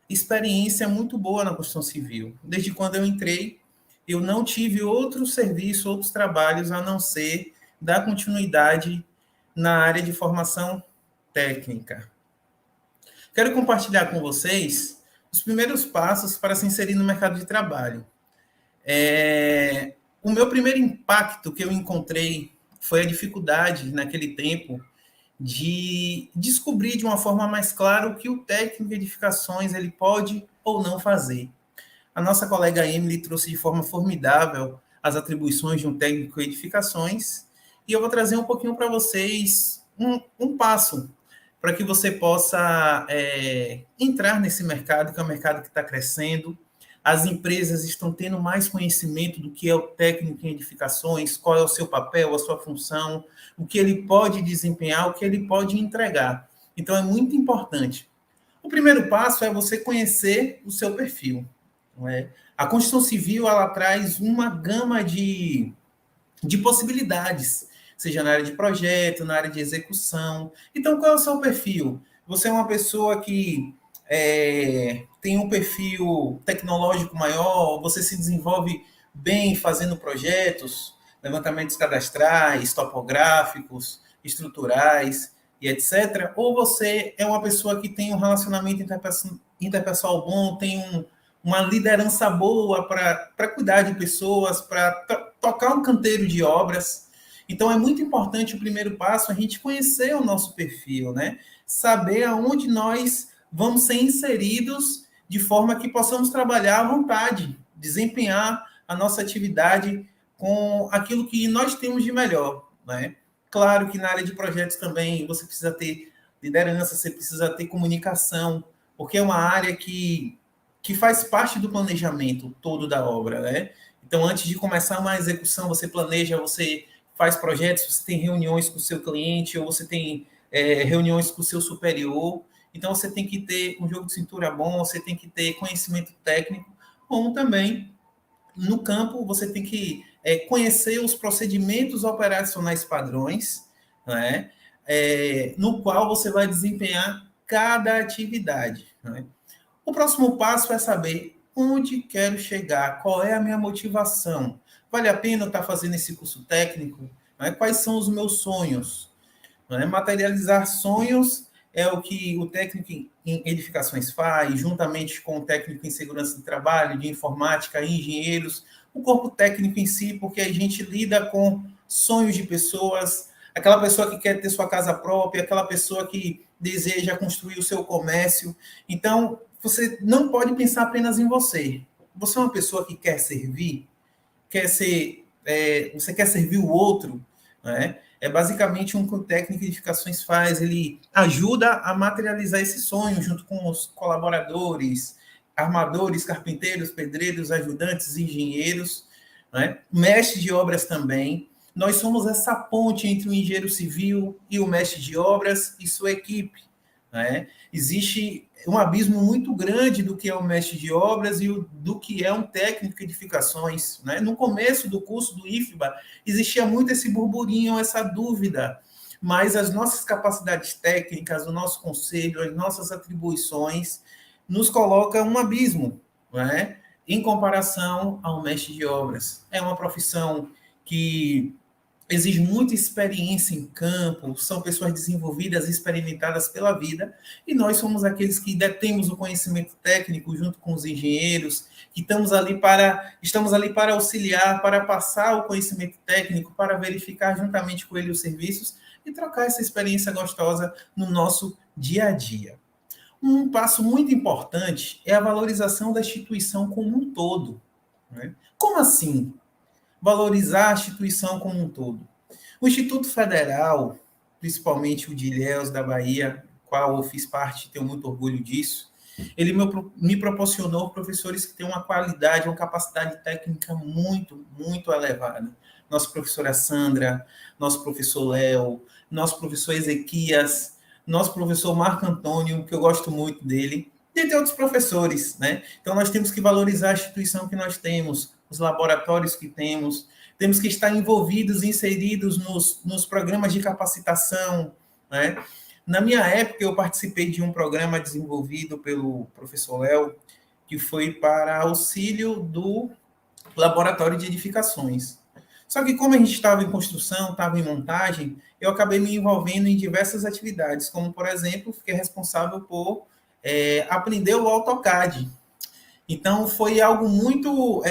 Speaker 4: experiência muito boa na construção civil. Desde quando eu entrei, eu não tive outro serviço, outros trabalhos, a não ser dar continuidade na área de formação técnica. Quero compartilhar com vocês os primeiros passos para se inserir no mercado de trabalho. O meu primeiro impacto que eu encontrei foi a dificuldade, naquele tempo, de descobrir de uma forma mais clara o que o técnico de edificações ele pode ou não fazer. A nossa colega Emily trouxe de forma formidável as atribuições de um técnico de edificações, e eu vou trazer um pouquinho para vocês um passo para que você possa entrar nesse mercado, que é um mercado que está crescendo. As empresas estão tendo mais conhecimento do que é o técnico em edificações, qual é o seu papel, a sua função, o que ele pode desempenhar, o que ele pode entregar. Então, é muito importante. O primeiro passo é você conhecer o seu perfil. Não é? A construção civil ela traz uma gama de possibilidades, seja na área de projeto, na área de execução. Então, qual é o seu perfil? Você é uma pessoa que tem um perfil tecnológico maior, você se desenvolve bem fazendo projetos, levantamentos cadastrais, topográficos, estruturais e etc. Ou você é uma pessoa que tem um relacionamento interpessoal bom, tem uma liderança boa para cuidar de pessoas, para tocar um canteiro de obras. Então, é muito importante o primeiro passo, a gente conhecer o nosso perfil, né? Saber aonde nós vamos ser inseridos de forma que possamos trabalhar à vontade, desempenhar a nossa atividade com aquilo que nós temos de melhor, né? Claro que na área de projetos também você precisa ter liderança, você precisa ter comunicação, porque é uma área que faz parte do planejamento todo da obra, né? Então, antes de começar uma execução, você planeja, você faz projetos, você tem reuniões com o seu cliente, ou você tem reuniões com o seu superior. Então, você tem que ter um jogo de cintura bom, você tem que ter conhecimento técnico, como também, no campo, você tem que conhecer os procedimentos operacionais padrões, né? No qual você vai desempenhar cada atividade, né? O próximo passo é saber onde quero chegar, qual é a minha motivação. Vale a pena eu estar fazendo esse curso técnico? Né? Quais são os meus sonhos? Né? Materializar sonhos é o que o técnico em edificações faz, juntamente com o técnico em segurança do trabalho, de informática, engenheiros, o corpo técnico em si, porque a gente lida com sonhos de pessoas, aquela pessoa que quer ter sua casa própria, aquela pessoa que deseja construir o seu comércio. Então, você não pode pensar apenas em você. Você é uma pessoa que quer servir, você quer servir o outro, né? É basicamente um que o técnico de edificações faz, ele ajuda a materializar esse sonho junto com os colaboradores, armadores, carpinteiros, pedreiros, ajudantes, engenheiros, né? Mestre de obras também. Nós somos essa ponte entre o engenheiro civil e o mestre de obras e sua equipe, né? Existe um abismo muito grande do que é o mestre de obras e do que é um técnico de edificações, né? No começo do curso do IFBA, existia muito esse burburinho, essa dúvida, mas as nossas capacidades técnicas, o nosso conselho, as nossas atribuições nos colocam um abismo, né? Em comparação ao mestre de obras. É uma profissão que exige muita experiência em campo, são pessoas desenvolvidas e experimentadas pela vida, e nós somos aqueles que detemos o conhecimento técnico junto com os engenheiros, que estamos ali para auxiliar, para passar o conhecimento técnico, para verificar juntamente com ele os serviços e trocar essa experiência gostosa no nosso dia a dia. Um passo muito importante é a valorização da instituição como um todo, né? Como assim? Valorizar a instituição como um todo. O Instituto Federal, principalmente o de Ilhéus, da Bahia, qual eu fiz parte, tenho muito orgulho disso, ele me proporcionou professores que têm uma qualidade, uma capacidade técnica muito, muito elevada. Nossa professora Sandra, nosso professor Léo, nosso professor Ezequias, nosso professor Marco Antônio, que eu gosto muito dele, e entre outros professores, né? Então, nós temos que valorizar a instituição que nós temos, os laboratórios que temos que estar envolvidos, inseridos nos programas de capacitação, né? Na minha época, eu participei de um programa desenvolvido pelo professor Léo, que foi para auxílio do laboratório de edificações. Só que como a gente estava em construção, estava em montagem, eu acabei me envolvendo em diversas atividades, como, por exemplo, fiquei responsável por aprender o AutoCAD. Então, foi algo muito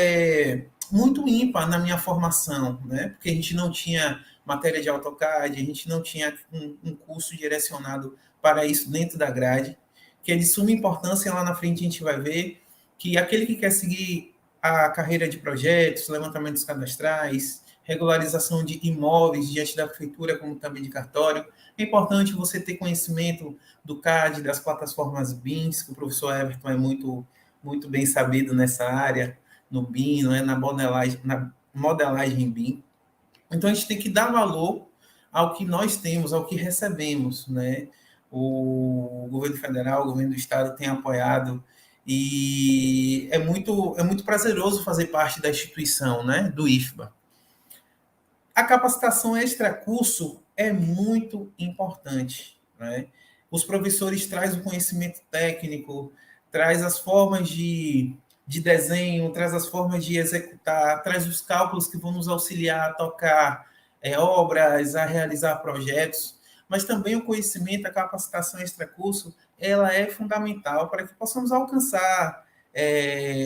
Speaker 4: ímpar na minha formação, né? Porque a gente não tinha matéria de AutoCAD, a gente não tinha um curso direcionado para isso dentro da grade, que é de suma importância. Lá na frente a gente vai ver que aquele que quer seguir a carreira de projetos, levantamentos cadastrais, regularização de imóveis diante da prefeitura, como também de cartório, é importante você ter conhecimento do CAD, das plataformas BIMs, que o professor Everton é muito, muito bem sabido nessa área, no BIM, não é? Na modelagem BIM. Então, a gente tem que dar valor ao que nós temos, ao que recebemos, né? O governo federal, o governo do estado tem apoiado, e é muito prazeroso fazer parte da instituição, né? Do IFBA. A capacitação extracurso é muito importante, né? Os professores trazem o conhecimento técnico, traz as formas de desenho, traz as formas de executar, traz os cálculos que vão nos auxiliar a tocar obras, a realizar projetos, mas também o conhecimento, a capacitação extracurso, ela é fundamental para que possamos alcançar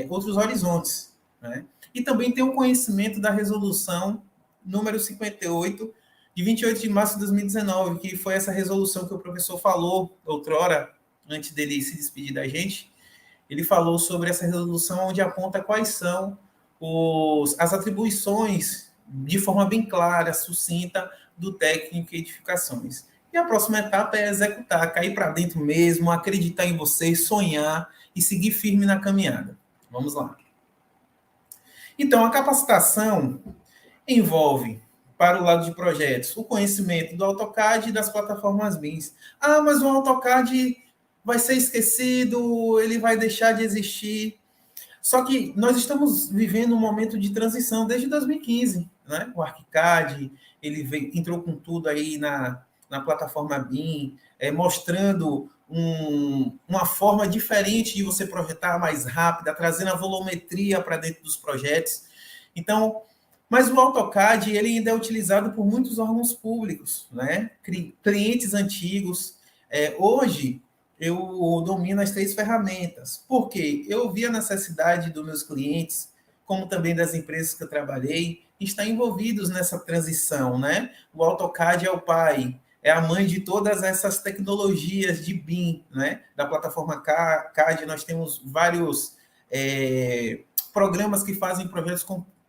Speaker 4: outros horizontes, né? E também tem o conhecimento da resolução número 58, de 28 de março de 2019, que foi essa resolução que o professor falou outrora, antes dele se despedir da gente. Ele falou sobre essa resolução onde aponta quais são as atribuições, de forma bem clara, sucinta, do técnico em edificações. E a próxima etapa é executar, cair para dentro mesmo, acreditar em você, sonhar e seguir firme na caminhada. Vamos lá. Então, a capacitação envolve, para o lado de projetos, o conhecimento do AutoCAD e das plataformas BIMs. Ah, mas o AutoCAD vai ser esquecido, ele vai deixar de existir. Só que nós estamos vivendo um momento de transição desde 2015, né? O ArchiCAD, ele entrou com tudo aí na plataforma BIM, mostrando uma forma diferente de você projetar, mais rápida, trazendo a volumetria para dentro dos projetos. Então, mas o AutoCAD ele ainda é utilizado por muitos órgãos públicos, né? Clientes antigos. Hoje, eu domino as 3 ferramentas. Por quê? Eu vi a necessidade dos meus clientes, como também das empresas que eu trabalhei, estar envolvidos nessa transição, né? O AutoCAD é o pai, é a mãe de todas essas tecnologias de BIM, né? Da plataforma CAD, nós temos vários programas que fazem projetos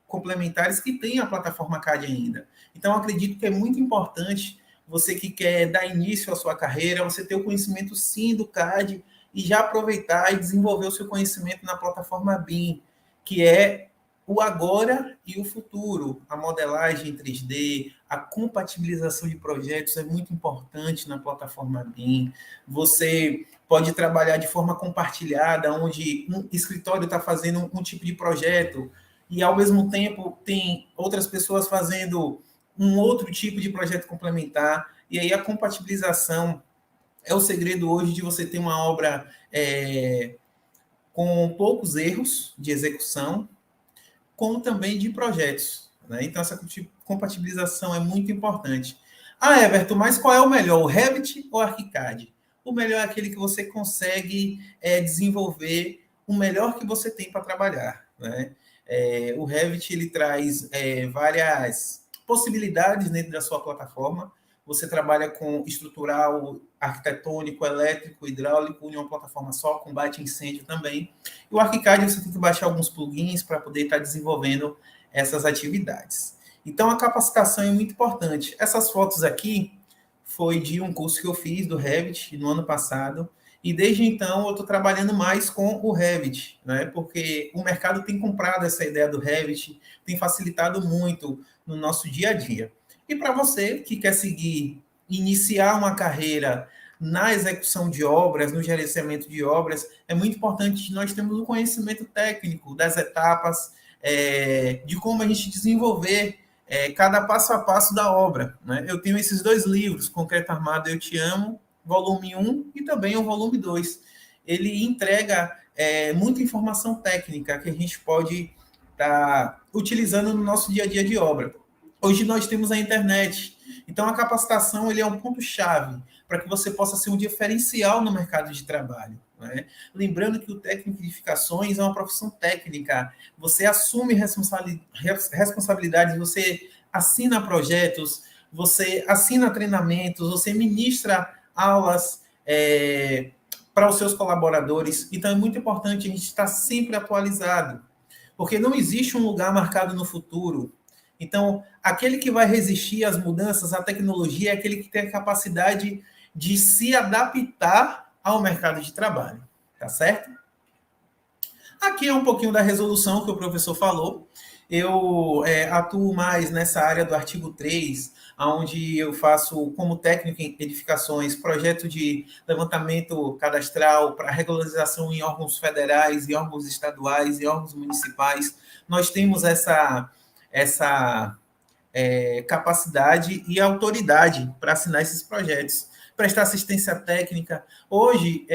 Speaker 4: complementares que têm a plataforma CAD ainda. Então, acredito que é muito importante você que quer dar início à sua carreira, você ter o conhecimento sim do CAD e já aproveitar e desenvolver o seu conhecimento na plataforma BIM, que é o agora e o futuro. A modelagem em 3D, a compatibilização de projetos é muito importante na plataforma BIM. Você pode trabalhar de forma compartilhada, onde um escritório está fazendo um tipo de projeto e, ao mesmo tempo, tem outras pessoas fazendo um outro tipo de projeto complementar. E aí a compatibilização é o segredo hoje de você ter uma obra com poucos erros de execução, como também de projetos, né? Então, essa compatibilização é muito importante. Everton, mas qual é o melhor, o Revit ou o ArchiCAD? O melhor é aquele que você consegue desenvolver o melhor que você tem para trabalhar, né? O Revit ele traz várias possibilidades dentro da sua plataforma. Você trabalha com estrutural, arquitetônico, elétrico, hidráulico, em uma plataforma só, combate incêndio também. E o ArchiCAD você tem que baixar alguns plugins para poder estar desenvolvendo essas atividades. Então, a capacitação é muito importante. Essas fotos aqui foi de um curso que eu fiz do Revit no ano passado, e desde então eu estou trabalhando mais com o Revit, né? Porque o mercado tem comprado essa ideia do Revit, tem facilitado muito no nosso dia a dia. E para você que quer iniciar uma carreira na execução de obras, no gerenciamento de obras, é muito importante que nós temos um conhecimento técnico das etapas, de como a gente desenvolver cada passo a passo da obra, né? Eu tenho esses 2 livros, Concreto Armado Eu Te Amo, volume 1 e também o volume 2. Ele entrega muita informação técnica que a gente pode estar utilizando no nosso dia a dia de obra. Hoje nós temos a internet, então a capacitação ele é um ponto-chave para que você possa ser um diferencial no mercado de trabalho, né? Lembrando que o técnico de edificações é uma profissão técnica, você assume responsabilidades, você assina projetos, você assina treinamentos, você ministra aulas para os seus colaboradores, então é muito importante a gente estar sempre atualizado, porque não existe um lugar marcado no futuro. Então, aquele que vai resistir às mudanças, à tecnologia, é aquele que tem a capacidade de se adaptar ao mercado de trabalho, tá certo? Aqui é um pouquinho da resolução que o professor falou. Eu atuo mais nessa área do artigo 3, onde eu faço como técnico em edificações, projeto de levantamento cadastral para regularização em órgãos federais, em órgãos estaduais, em órgãos municipais. Nós temos essa capacidade e autoridade para assinar esses projetos, prestar assistência técnica. Hoje,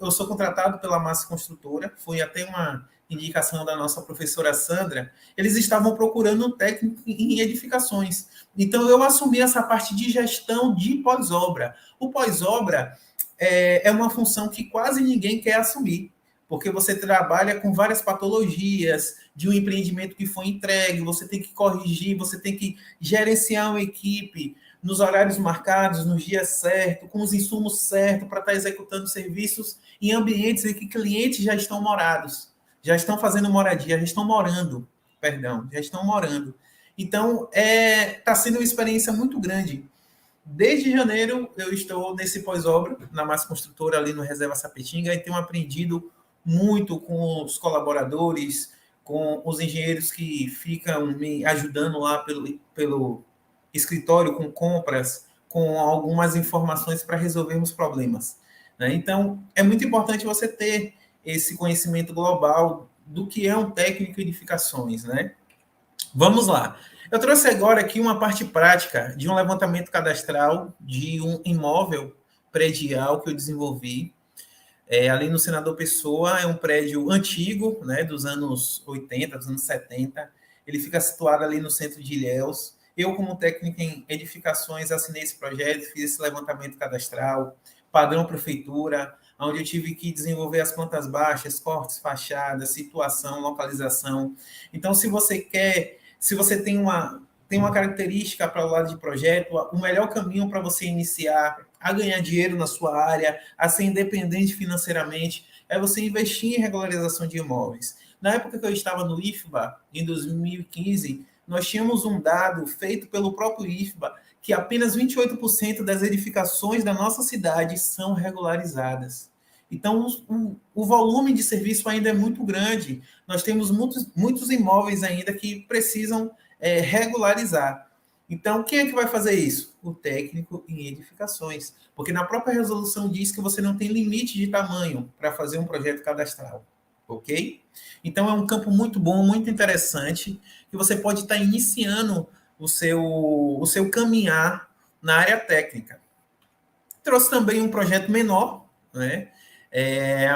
Speaker 4: eu sou contratado pela Massa Construtora, foi até uma indicação da nossa professora Sandra, eles estavam procurando um técnico em edificações. Então, eu assumi essa parte de gestão de pós-obra. O pós-obra é uma função que quase ninguém quer assumir, porque você trabalha com várias patologias de um empreendimento que foi entregue, você tem que corrigir, você tem que gerenciar uma equipe nos horários marcados, nos dias certos, com os insumos certos, para estar executando serviços em ambientes em que clientes já estão morados, já estão fazendo moradia, já estão morando. Então, está sendo uma experiência muito grande. Desde janeiro, eu estou nesse pós-obra, na Massa Construtora, ali no Reserva Sapetinga, e tenho aprendido muito com os colaboradores, com os engenheiros que ficam me ajudando lá pelo escritório, com compras, com algumas informações para resolvermos problemas, né? Então, é muito importante você ter esse conhecimento global do que é um técnico em edificações, né? Vamos lá. Eu trouxe agora aqui uma parte prática de um levantamento cadastral de um imóvel predial que eu desenvolvi ali no Senador Pessoa. É um prédio antigo, né, dos anos 80, dos anos 70. Ele fica situado ali no centro de Ilhéus. Eu, como técnico em edificações, assinei esse projeto, fiz esse levantamento cadastral, padrão prefeitura, onde eu tive que desenvolver as plantas baixas, cortes, fachadas, situação, localização. Então, se você tem uma característica para o lado de projeto, o melhor caminho para você iniciar a ganhar dinheiro na sua área, a ser independente financeiramente, é você investir em regularização de imóveis. Na época que eu estava no IFBA, em 2015, nós tínhamos um dado feito pelo próprio IFBA, que apenas 28% das edificações da nossa cidade são regularizadas. Então, o volume de serviço ainda é muito grande. Nós temos muitos imóveis ainda que precisam regularizar. Então, quem é que vai fazer isso? O técnico em edificações. Porque na própria resolução diz que você não tem limite de tamanho para fazer um projeto cadastral. Ok? Então, é um campo muito bom, muito interessante, que você pode estar iniciando o seu caminhar na área técnica. Trouxe também um projeto menor, né?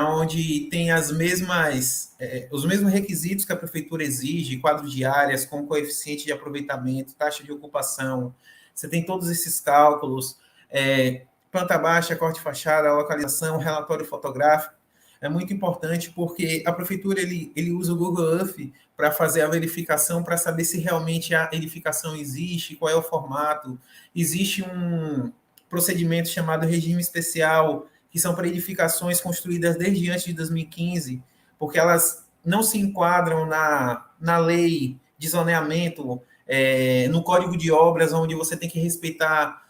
Speaker 4: Onde tem os mesmos requisitos que a prefeitura exige, quadro de áreas, com coeficiente de aproveitamento, taxa de ocupação. Você tem todos esses cálculos, planta baixa, corte de fachada, localização, relatório fotográfico. É muito importante porque a prefeitura ele usa o Google Earth para fazer a verificação, para saber se realmente a edificação existe, qual é o formato. Existe um procedimento chamado regime especial, que são para edificações construídas desde antes de 2015, porque elas não se enquadram na lei de zoneamento, no Código de Obras, onde você tem que respeitar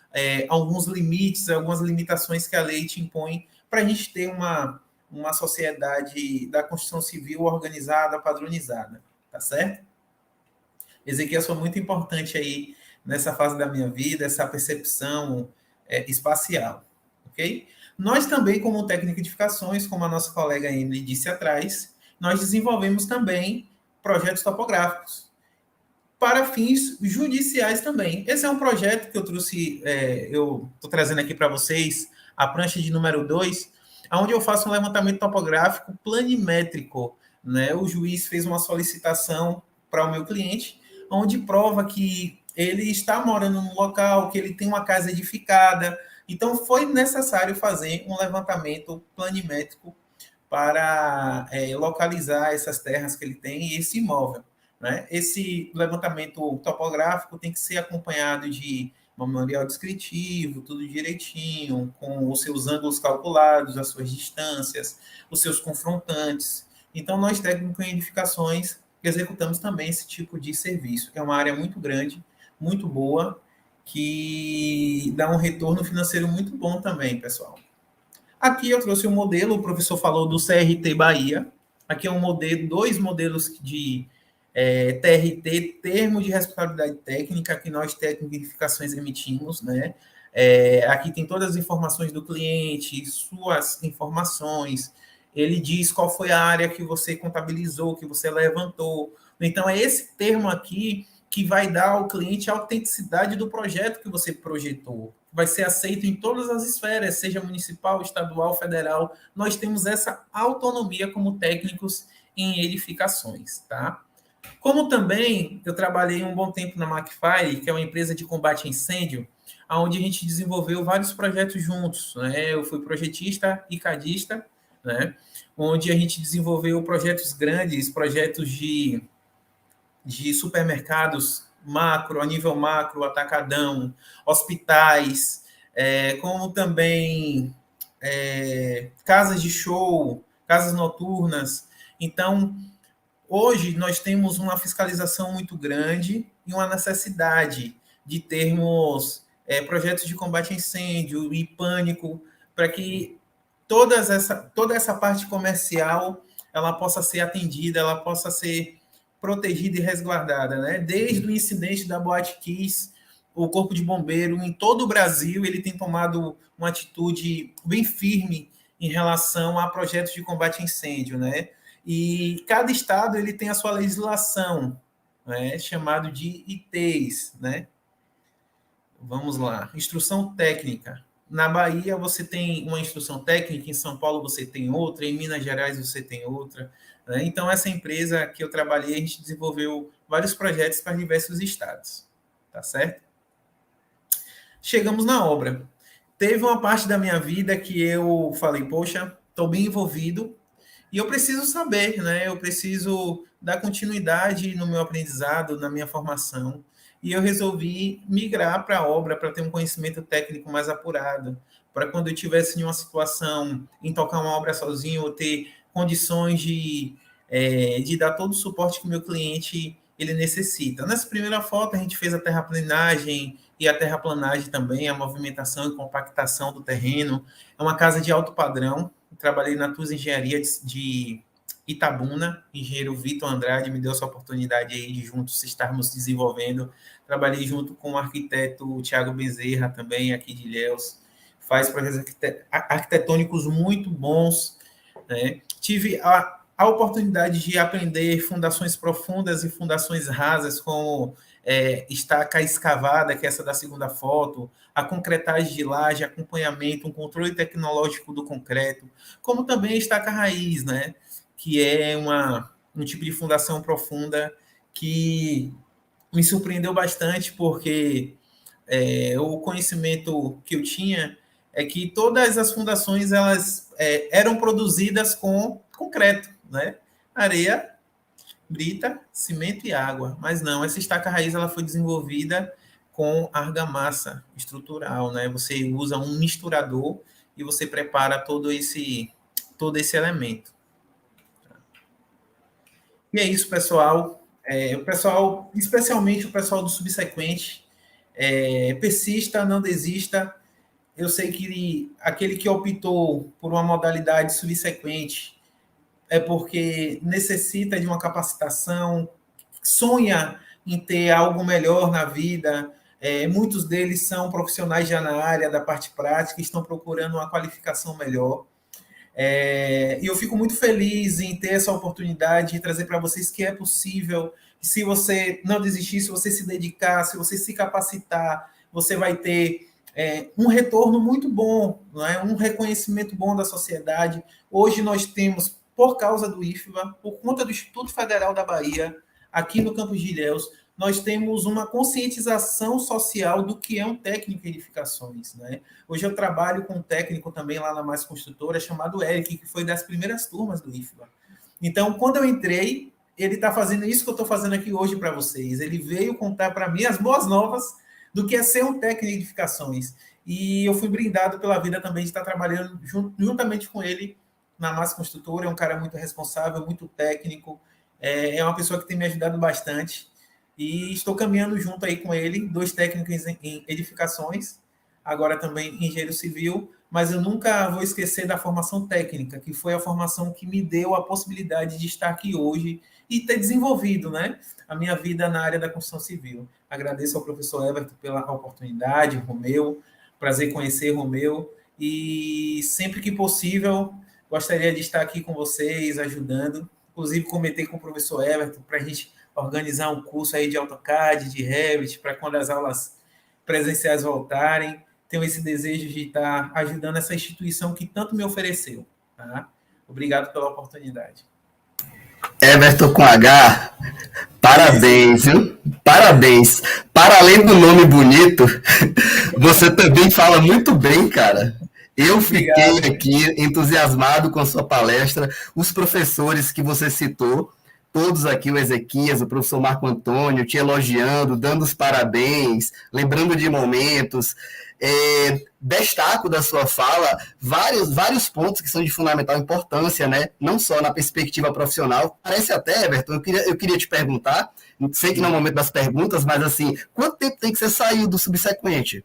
Speaker 4: alguns limites, algumas limitações que a lei te impõe, para a gente ter uma sociedade da construção civil organizada, padronizada, tá certo? Ezequiel foi muito importante aí nessa fase da minha vida, essa percepção espacial, ok? Nós também, como técnico de edificações, como a nossa colega Emily disse atrás, nós desenvolvemos também projetos topográficos para fins judiciais também. Esse é um projeto que eu trouxe, eu estou trazendo aqui para vocês, a prancha de número 2, onde eu faço um levantamento topográfico planimétrico, né? O juiz fez uma solicitação para o meu cliente, onde prova que ele está morando num local, que ele tem uma casa edificada. Então, foi necessário fazer um levantamento planimétrico para localizar essas terras que ele tem e esse imóvel, né? Esse levantamento topográfico tem que ser acompanhado de memorial descritivo, tudo direitinho, com os seus ângulos calculados, as suas distâncias, os seus confrontantes. Então, nós, técnicos em edificações, executamos também esse tipo de serviço. É uma área muito grande, muito boa, que dá um retorno financeiro muito bom também, pessoal. Aqui eu trouxe um modelo, o professor falou do CRT Bahia. Aqui é um modelo, 2 modelos de TRT, Termo de Responsabilidade Técnica, que nós, técnicos de edificações, emitimos, né? Aqui tem todas as informações do cliente, suas informações, ele diz qual foi a área que você contabilizou, que você levantou. Então, é esse termo aqui que vai dar ao cliente a autenticidade do projeto que você projetou. Vai ser aceito em todas as esferas, seja municipal, estadual, federal. Nós temos essa autonomia como técnicos em edificações, tá? Como também eu trabalhei um bom tempo na Macfire, que é uma empresa de combate a incêndio, onde a gente desenvolveu vários projetos juntos, né? Eu fui projetista e cadista, né? Onde a gente desenvolveu projetos grandes, projetos de supermercados macro, a nível macro, atacadão, hospitais, como também casas de show, casas noturnas. Então, hoje nós temos uma fiscalização muito grande e uma necessidade de termos projetos de combate a incêndio e pânico para que toda essa parte comercial ela possa ser atendida, ela possa ser protegida e resguardada, né? Desde o incidente da Boate Kiss, o Corpo de Bombeiro, em todo o Brasil, ele tem tomado uma atitude bem firme em relação a projetos de combate a incêndio, né? E cada estado ele tem a sua legislação, né? Chamado de ITs, né? Vamos lá, instrução técnica. na Bahia você tem uma instrução técnica, em São Paulo você tem outra, em Minas Gerais você tem outra, né? Então, essa empresa que eu trabalhei, a gente desenvolveu vários projetos para diversos estados, tá certo? Chegamos na obra. Teve uma parte da minha vida que eu falei, poxa, estou bem envolvido e eu preciso saber, né? Eu preciso dar continuidade no meu aprendizado, na minha formação. E eu resolvi migrar para a obra para ter um conhecimento técnico mais apurado, para quando eu estivesse em uma situação em tocar uma obra sozinho, eu ter condições de dar todo o suporte que o meu cliente ele necessita. Nessa primeira foto, a gente fez a terraplenagem e a terraplanagem também, a movimentação e compactação do terreno. É uma casa de alto padrão. Eu trabalhei na TUS Engenharia de Itabuna, engenheiro Vitor Andrade me deu essa oportunidade aí de juntos estarmos desenvolvendo. Trabalhei junto com o arquiteto Tiago Bezerra, também aqui de Ilhéus, faz projetos arquitetônicos muito bons, né? Tive a oportunidade de aprender fundações profundas e fundações rasas, como estaca escavada, que é essa da segunda foto, a concretagem de laje, acompanhamento, um controle tecnológico do concreto, como também estaca raiz, né? Que é um tipo de fundação profunda que me surpreendeu bastante, porque o conhecimento que eu tinha é que todas as fundações elas eram produzidas com concreto, né? Areia, brita, cimento e água. Mas não, essa estaca raiz ela foi desenvolvida com argamassa estrutural, né? Você usa um misturador e você prepara todo esse elemento. E é isso, pessoal. O pessoal, especialmente o pessoal do subsequente, persista, não desista. Eu sei que aquele que optou por uma modalidade subsequente é porque necessita de uma capacitação, sonha em ter algo melhor na vida. Muitos deles são profissionais já na área da parte prática e estão procurando uma qualificação melhor. E eu fico muito feliz em ter essa oportunidade de trazer para vocês que é possível. Se você não desistir, se você se dedicar, se você se capacitar, você vai ter um retorno muito bom, não é? Um reconhecimento bom da sociedade. Hoje nós temos, por causa do IFBA, por conta do Instituto Federal da Bahia, aqui no campus de Ilhéus, nós temos uma conscientização social do que é um técnico em edificações, né? Hoje eu trabalho com um técnico também lá na Mais Construtora, chamado Eric, que foi das primeiras turmas do IFBA. Então, quando eu entrei, ele está fazendo isso que eu estou fazendo aqui hoje para vocês. Ele veio contar para mim as boas novas do que é ser um técnico em edificações. E eu fui brindado pela vida também de estar trabalhando juntamente com ele na Mais Construtora. É um cara muito responsável, muito técnico. É uma pessoa que tem me ajudado bastante. E estou caminhando junto aí com ele, 2 técnicos em edificações, agora também engenheiro civil, mas eu nunca vou esquecer da formação técnica, que foi a formação que me deu a possibilidade de estar aqui hoje e ter desenvolvido, né, a minha vida na área da construção civil. Agradeço ao professor Everton pela oportunidade, Romeu, prazer conhecer Romeu, e sempre que possível, gostaria de estar aqui com vocês, ajudando, inclusive comentei com o professor Everton para a gente organizar um curso aí de AutoCAD, de Revit, para quando as aulas presenciais voltarem. Tenho esse desejo de estar ajudando essa instituição que tanto me ofereceu. Tá? Obrigado pela oportunidade.
Speaker 1: Everton com H, parabéns, viu? Parabéns. Para além do nome bonito, você também fala muito bem, cara. Eu fiquei aqui entusiasmado com a sua palestra, os professores que você citou, todos aqui, o Ezequias, o professor Marco Antônio, te elogiando, dando os parabéns, lembrando de momentos. Destaco da sua fala vários pontos que são de fundamental importância, né? Não só na perspectiva profissional. Parece até, Everton, eu queria te perguntar, sei que não é o momento das perguntas, mas assim, quanto tempo tem que você saiu do subsequente?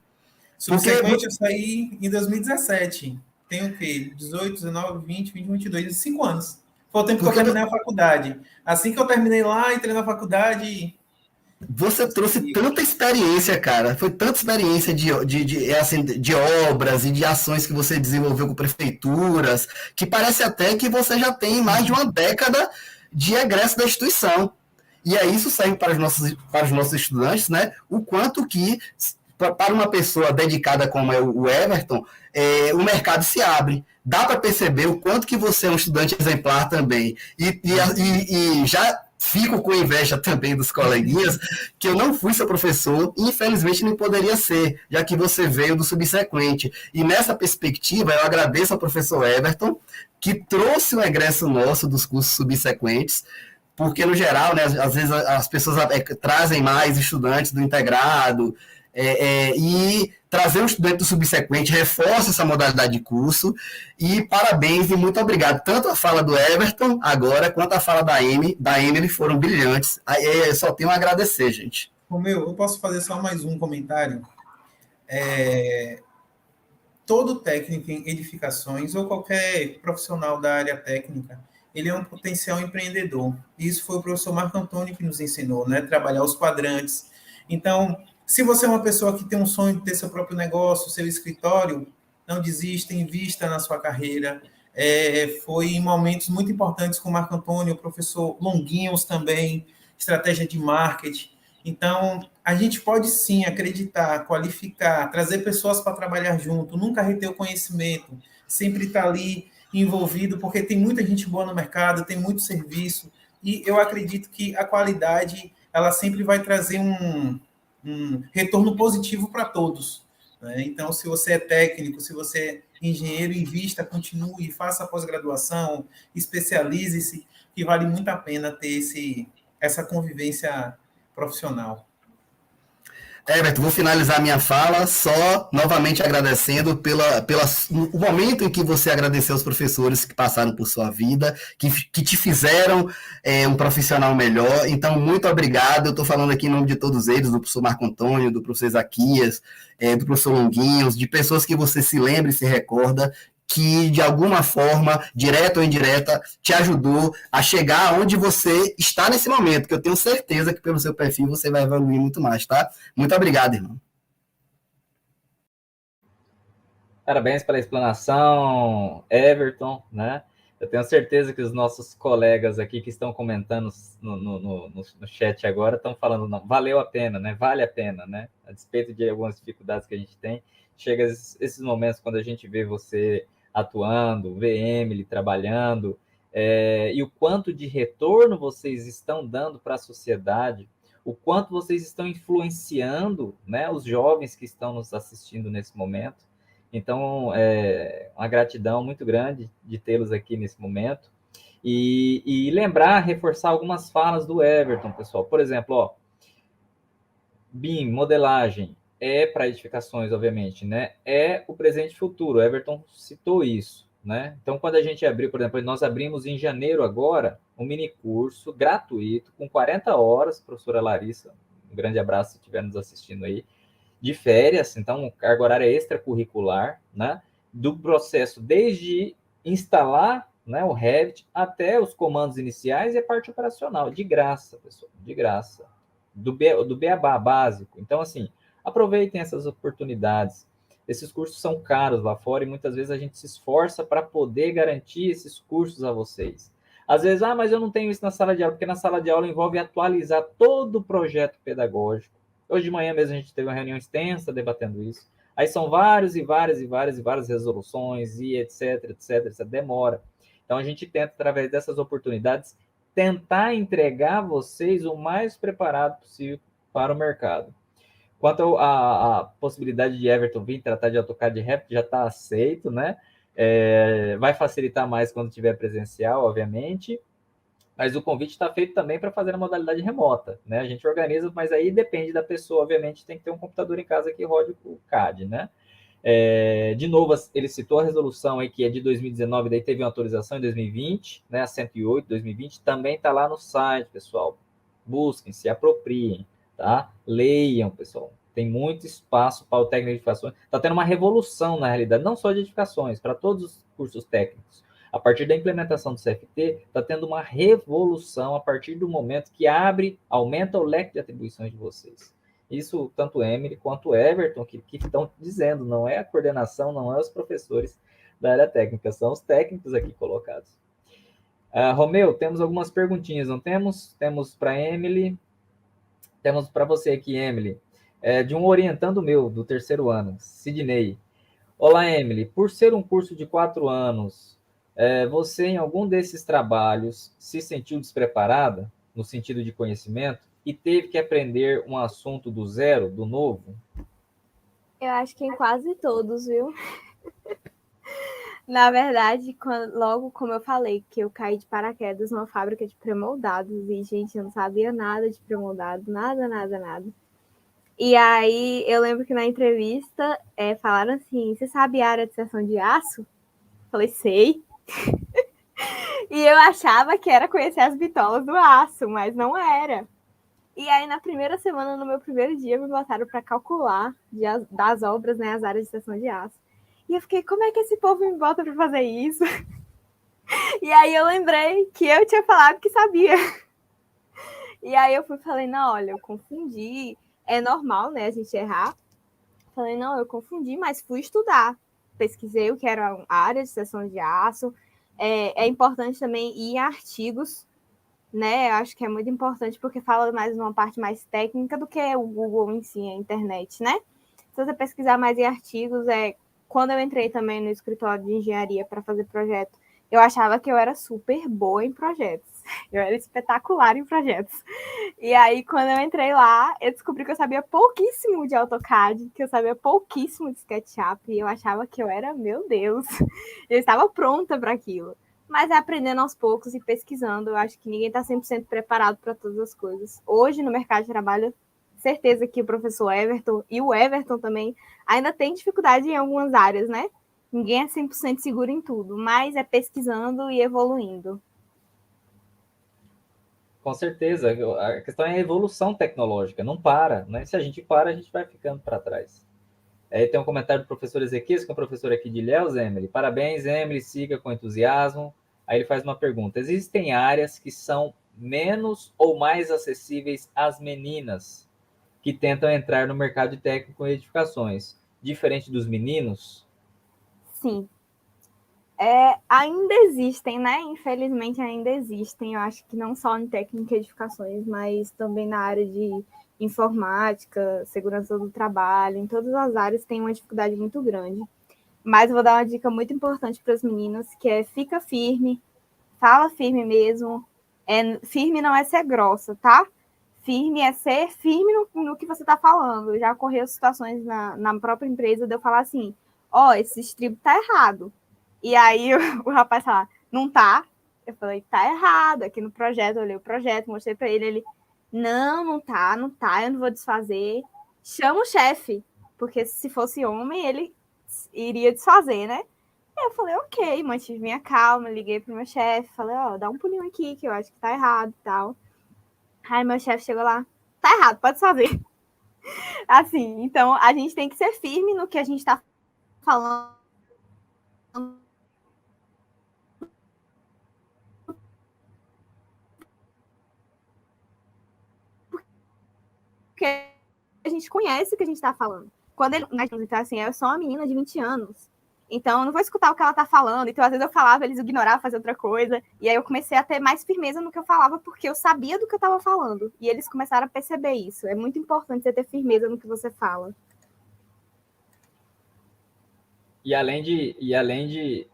Speaker 4: Subsequente eu saí em 2017. Tenho o quê? 18, 19, 20, 22, 5 anos. Foi o tempo que eu terminei a faculdade. Assim que eu terminei lá, entrei na faculdade.
Speaker 1: Você trouxe tanta experiência, cara. Foi tanta experiência de obras e de ações que você desenvolveu com prefeituras, que parece até que você já tem mais de uma década de egresso da instituição. E aí isso serve para os nossos estudantes, né? O quanto que para uma pessoa dedicada como é o Everton, o mercado se abre. Dá para perceber o quanto que você é um estudante exemplar também. E já fico com inveja também dos coleguinhas, que eu não fui seu professor e infelizmente não poderia ser, já que você veio do subsequente. E nessa perspectiva, eu agradeço ao professor Everton, que trouxe o egresso nosso dos cursos subsequentes, porque no geral, né, às vezes as pessoas trazem mais estudantes do integrado, e trazer um estudante do subsequente reforça essa modalidade de curso, e parabéns e muito obrigado. Tanto a fala do Everton agora, quanto a fala da Emily foram brilhantes. Eu só tenho a agradecer, gente.
Speaker 4: Romeu, eu posso fazer só mais um comentário? Todo técnico em edificações ou qualquer profissional da área técnica, ele é um potencial empreendedor. Isso foi o professor Marco Antônio que nos ensinou, né? Trabalhar os quadrantes. Então, se você é uma pessoa que tem um sonho de ter seu próprio negócio, seu escritório, não desista, invista na sua carreira. Foi em momentos muito importantes com o Marco Antônio, o professor Longuinhos também, estratégia de marketing. Então, a gente pode sim acreditar, qualificar, trazer pessoas para trabalhar junto, nunca reter o conhecimento, sempre estar ali envolvido, porque tem muita gente boa no mercado, tem muito serviço, e eu acredito que a qualidade, ela sempre vai trazer um retorno positivo para todos, né? Então, se você é técnico, se você é engenheiro, invista, continue, faça a pós-graduação, especialize-se, que vale muito a pena ter essa convivência profissional.
Speaker 1: Everton, vou finalizar minha fala só novamente agradecendo o momento em que você agradeceu os professores que passaram por sua vida, que te fizeram um profissional melhor. Então, muito obrigado. Eu estou falando aqui em nome de todos eles, do professor Marco Antônio, do professor Isaquias, do professor Longuinhos, de pessoas que você se lembra e se recorda, que de alguma forma, direta ou indireta, te ajudou a chegar onde você está nesse momento, que eu tenho certeza que pelo seu perfil você vai evoluir muito mais, tá? Muito obrigado, irmão.
Speaker 2: Parabéns pela explanação, Everton, né? Eu tenho certeza que os nossos colegas aqui que estão comentando no chat agora estão falando, não, valeu a pena, né? Vale a pena, né? A despeito de algumas dificuldades que a gente tem, chega esses momentos quando a gente vê você atuando, vê Emily trabalhando, e o quanto de retorno vocês estão dando para a sociedade, o quanto vocês estão influenciando, né, os jovens que estão nos assistindo nesse momento. Então, uma gratidão muito grande de tê-los aqui nesse momento. E lembrar, reforçar algumas falas do Everton, pessoal. Por exemplo, ó, BIM, modelagem, para edificações, obviamente, né? É o presente e futuro. O Everton citou isso, né? Então, quando a gente abriu, por exemplo, nós abrimos em janeiro agora um mini curso gratuito, com 40 horas, professora Larissa, um grande abraço se estiver nos assistindo aí, de férias, então, carga horária extracurricular, né? Do processo desde instalar, né, o Revit até os comandos iniciais e a parte operacional, de graça, pessoal, de graça. Do beabá básico. Então, assim, aproveitem essas oportunidades. Esses cursos são caros lá fora e muitas vezes a gente se esforça para poder garantir esses cursos a vocês. Às vezes, mas eu não tenho isso na sala de aula, porque na sala de aula envolve atualizar todo o projeto pedagógico. Hoje de manhã mesmo a gente teve uma reunião extensa debatendo isso. Aí são várias resoluções e etc, demora. Então a gente tenta, através dessas oportunidades, tentar entregar vocês o mais preparado possível para o mercado. Quanto à possibilidade de Everton vir tratar de AutoCAD Revit, já está aceito, né? Vai facilitar mais quando tiver presencial, obviamente, mas o convite está feito também para fazer a modalidade remota, né? A gente organiza, mas aí depende da pessoa, obviamente, tem que ter um computador em casa que rode o CAD, né? De novo, ele citou a resolução aí que é de 2019, daí teve uma atualização em 2020, né, a 108, 2020, também está lá no site, pessoal. Busquem, se apropriem, tá? Leiam, pessoal. Tem muito espaço para o técnico de edificações. Está tendo uma revolução, na realidade, não só de edificações, para todos os cursos técnicos. A partir da implementação do CFT, está tendo uma revolução a partir do momento que aumenta o leque de atribuições de vocês. Isso, tanto Emily quanto Everton, que estão dizendo, não é a coordenação, não é os professores da área técnica, são os técnicos aqui colocados. Romeu, temos algumas perguntinhas, não temos? Temos para Emily, temos para você aqui, Emily. de um orientando meu, do terceiro ano, Sidney. Olá, Emily. Por ser um curso de 4 anos, você em algum desses trabalhos se sentiu despreparada, no sentido de conhecimento, e teve que aprender um assunto do zero, do novo?
Speaker 3: Eu acho que em quase todos, viu? Na verdade, logo como eu falei, que eu caí de paraquedas numa fábrica de pré-moldados e, gente, eu não sabia nada de pré-moldado, nada, nada, nada. E aí, eu lembro que na entrevista falaram assim, você sabe a área de seção de aço? Falei, sei. E eu achava que era conhecer as bitolas do aço, mas não era. E aí, na primeira semana, no meu primeiro dia, me botaram para calcular das obras, né, as áreas de seção de aço. E eu fiquei, como é que esse povo me bota para fazer isso? E aí eu lembrei que eu tinha falado que sabia. E aí eu falei, não, olha, eu confundi. É normal, né, a gente errar. Falei, não, eu confundi, mas fui estudar. Pesquisei o que era a área de seção de aço. É importante também ir em artigos, né? Eu acho que é muito importante porque fala mais uma parte mais técnica do que o Google em si, a internet, né? Se você pesquisar mais em artigos, quando eu entrei também no escritório de engenharia para fazer projeto, eu achava que eu era super boa em projetos. Eu era espetacular em projetos. E aí, quando eu entrei lá, eu descobri que eu sabia pouquíssimo de AutoCAD, que eu sabia pouquíssimo de SketchUp, e eu achava que eu era, meu Deus, eu estava pronta para aquilo. Mas é aprendendo aos poucos e pesquisando. Eu acho que ninguém está 100% preparado para todas as coisas. Hoje, no mercado de trabalho, certeza que o professor Everton e o Everton também ainda tem dificuldade em algumas áreas, né? Ninguém é 100% seguro em tudo, mas é pesquisando e evoluindo.
Speaker 2: Com certeza, a questão é a evolução tecnológica, não para, né? Se a gente para, a gente vai ficando para trás. Aí tem um comentário do professor Ezequias, que é um professor aqui de Ilhéus, Emily. Parabéns, Emily, siga com entusiasmo. Aí ele faz uma pergunta: existem áreas que são menos ou mais acessíveis às meninas que tentam entrar no mercado de técnico em edificações, diferente dos meninos?
Speaker 3: Sim. Ainda existem, né? Infelizmente ainda existem. Eu acho que não só em técnica e edificações, mas também na área de informática, segurança do trabalho, em todas as áreas tem uma dificuldade muito grande. Mas eu vou dar uma dica muito importante para os meninos, que é fica firme, fala firme mesmo. Firme não é ser grossa, tá? Firme é ser firme no que você está falando. Já ocorreu situações na própria empresa de eu falar assim, esse estribo tá errado. E aí o rapaz fala, não tá? Eu falei, tá errado, aqui no projeto, eu olhei o projeto, mostrei para ele, não tá, eu não vou desfazer. Chama o chefe, porque se fosse homem, ele iria desfazer, né? E eu falei, ok, mantive minha calma, liguei pro meu chefe, falei, dá um pulinho aqui, que eu acho que tá errado e tal. Aí meu chefe chegou lá, tá errado, pode fazer. Assim, então a gente tem que ser firme no que a gente tá falando. Porque a gente conhece o que a gente tá falando. Quando ele, então, assim, eu sou uma menina de 20 anos. Então, eu não vou escutar o que ela tá falando. Então, às vezes eu falava, eles ignoravam, fazer outra coisa. E aí eu comecei a ter mais firmeza no que eu falava, porque eu sabia do que eu tava falando. E eles começaram a perceber isso. É muito importante você ter firmeza no que você fala.
Speaker 2: E além de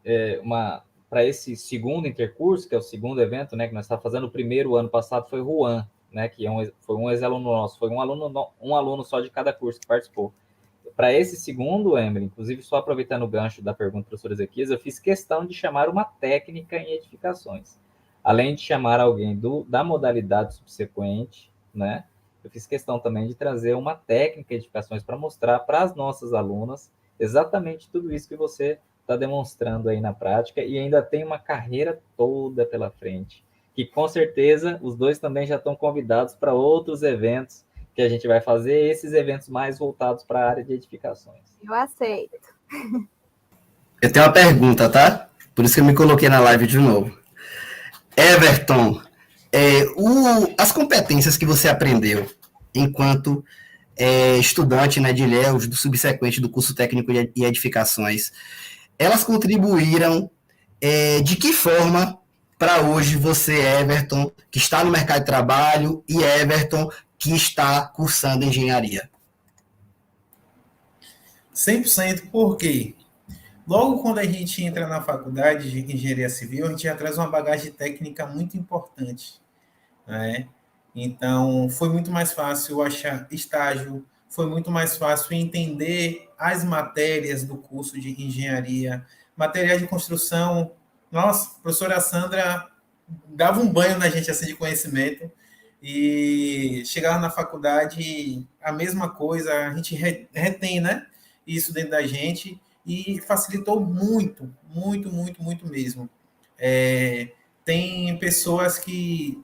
Speaker 2: para esse segundo intercurso, que é o segundo evento, né, que nós estamos fazendo, o primeiro ano passado foi Juan, né, que foi um ex-aluno nosso, foi um aluno só de cada curso que participou. Para esse segundo, Emily, inclusive só aproveitando o gancho da pergunta do professor Ezequias, eu fiz questão de chamar uma técnica em edificações. Além de chamar alguém da modalidade subsequente, né, eu fiz questão também de trazer uma técnica em edificações para mostrar para as nossas alunas exatamente tudo isso que você está demonstrando aí na prática, e ainda tem uma carreira toda pela frente, que com certeza os dois também já estão convidados para outros eventos que a gente vai fazer, esses eventos mais voltados para a área de edificações.
Speaker 3: Eu aceito.
Speaker 1: Eu tenho uma pergunta, tá? Por isso que eu me coloquei na live de novo. Everton, as competências que você aprendeu enquanto estudante, né, de Ilhéus, do subsequente do curso técnico e edificações, elas contribuíram de que forma para hoje você, Everton, que está no mercado de trabalho, e Everton, que está cursando engenharia?
Speaker 4: 100%, por quê? Logo quando a gente entra na faculdade de engenharia civil, a gente já traz uma bagagem técnica muito importante, né? Então, foi muito mais fácil achar estágio, foi muito mais fácil entender as matérias do curso de engenharia, materiais de construção. Nossa, a professora Sandra dava um banho na gente assim de conhecimento e chegava na faculdade a mesma coisa, a gente retém, né? Isso dentro da gente e facilitou muito, muito, muito, muito mesmo. Tem pessoas que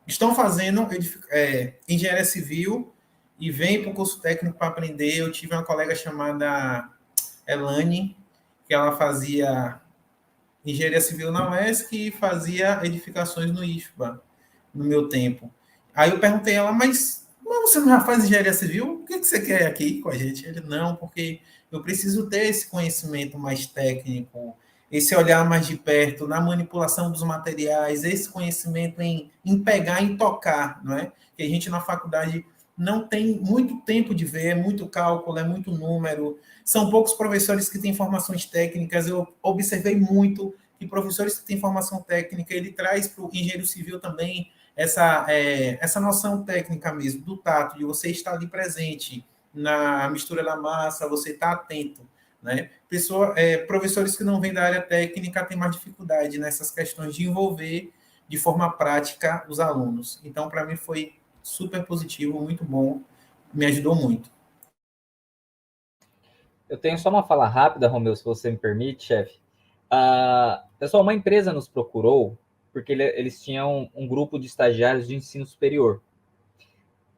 Speaker 4: estão fazendo engenharia civil e vêm para o curso técnico para aprender. Eu tive uma colega chamada Elane, que ela fazia engenharia civil na UESC e fazia edificações no IFBA, no meu tempo. Aí eu perguntei a ela, mas você não já faz engenharia civil? O que você quer aqui com a gente? Ele, não, porque eu preciso ter esse conhecimento mais técnico, esse olhar mais de perto na manipulação dos materiais, esse conhecimento em pegar, em tocar, não é? Que a gente na faculdade não tem muito tempo de ver, é muito cálculo, é muito número. São poucos professores que têm formações técnicas. Eu observei muito que professores que têm formação técnica, ele traz para o engenheiro civil também essa noção técnica mesmo, do tato, de você estar ali presente na mistura da massa, você estar atento. Né? Professores que não vêm da área técnica têm mais dificuldade nessas questões de envolver de forma prática os alunos. Então, para mim, foi super positivo, muito bom, me ajudou muito.
Speaker 2: Eu tenho só uma fala rápida, Romeu, se você me permite, chefe. Pessoal, uma empresa nos procurou porque eles tinham um grupo de estagiários de ensino superior.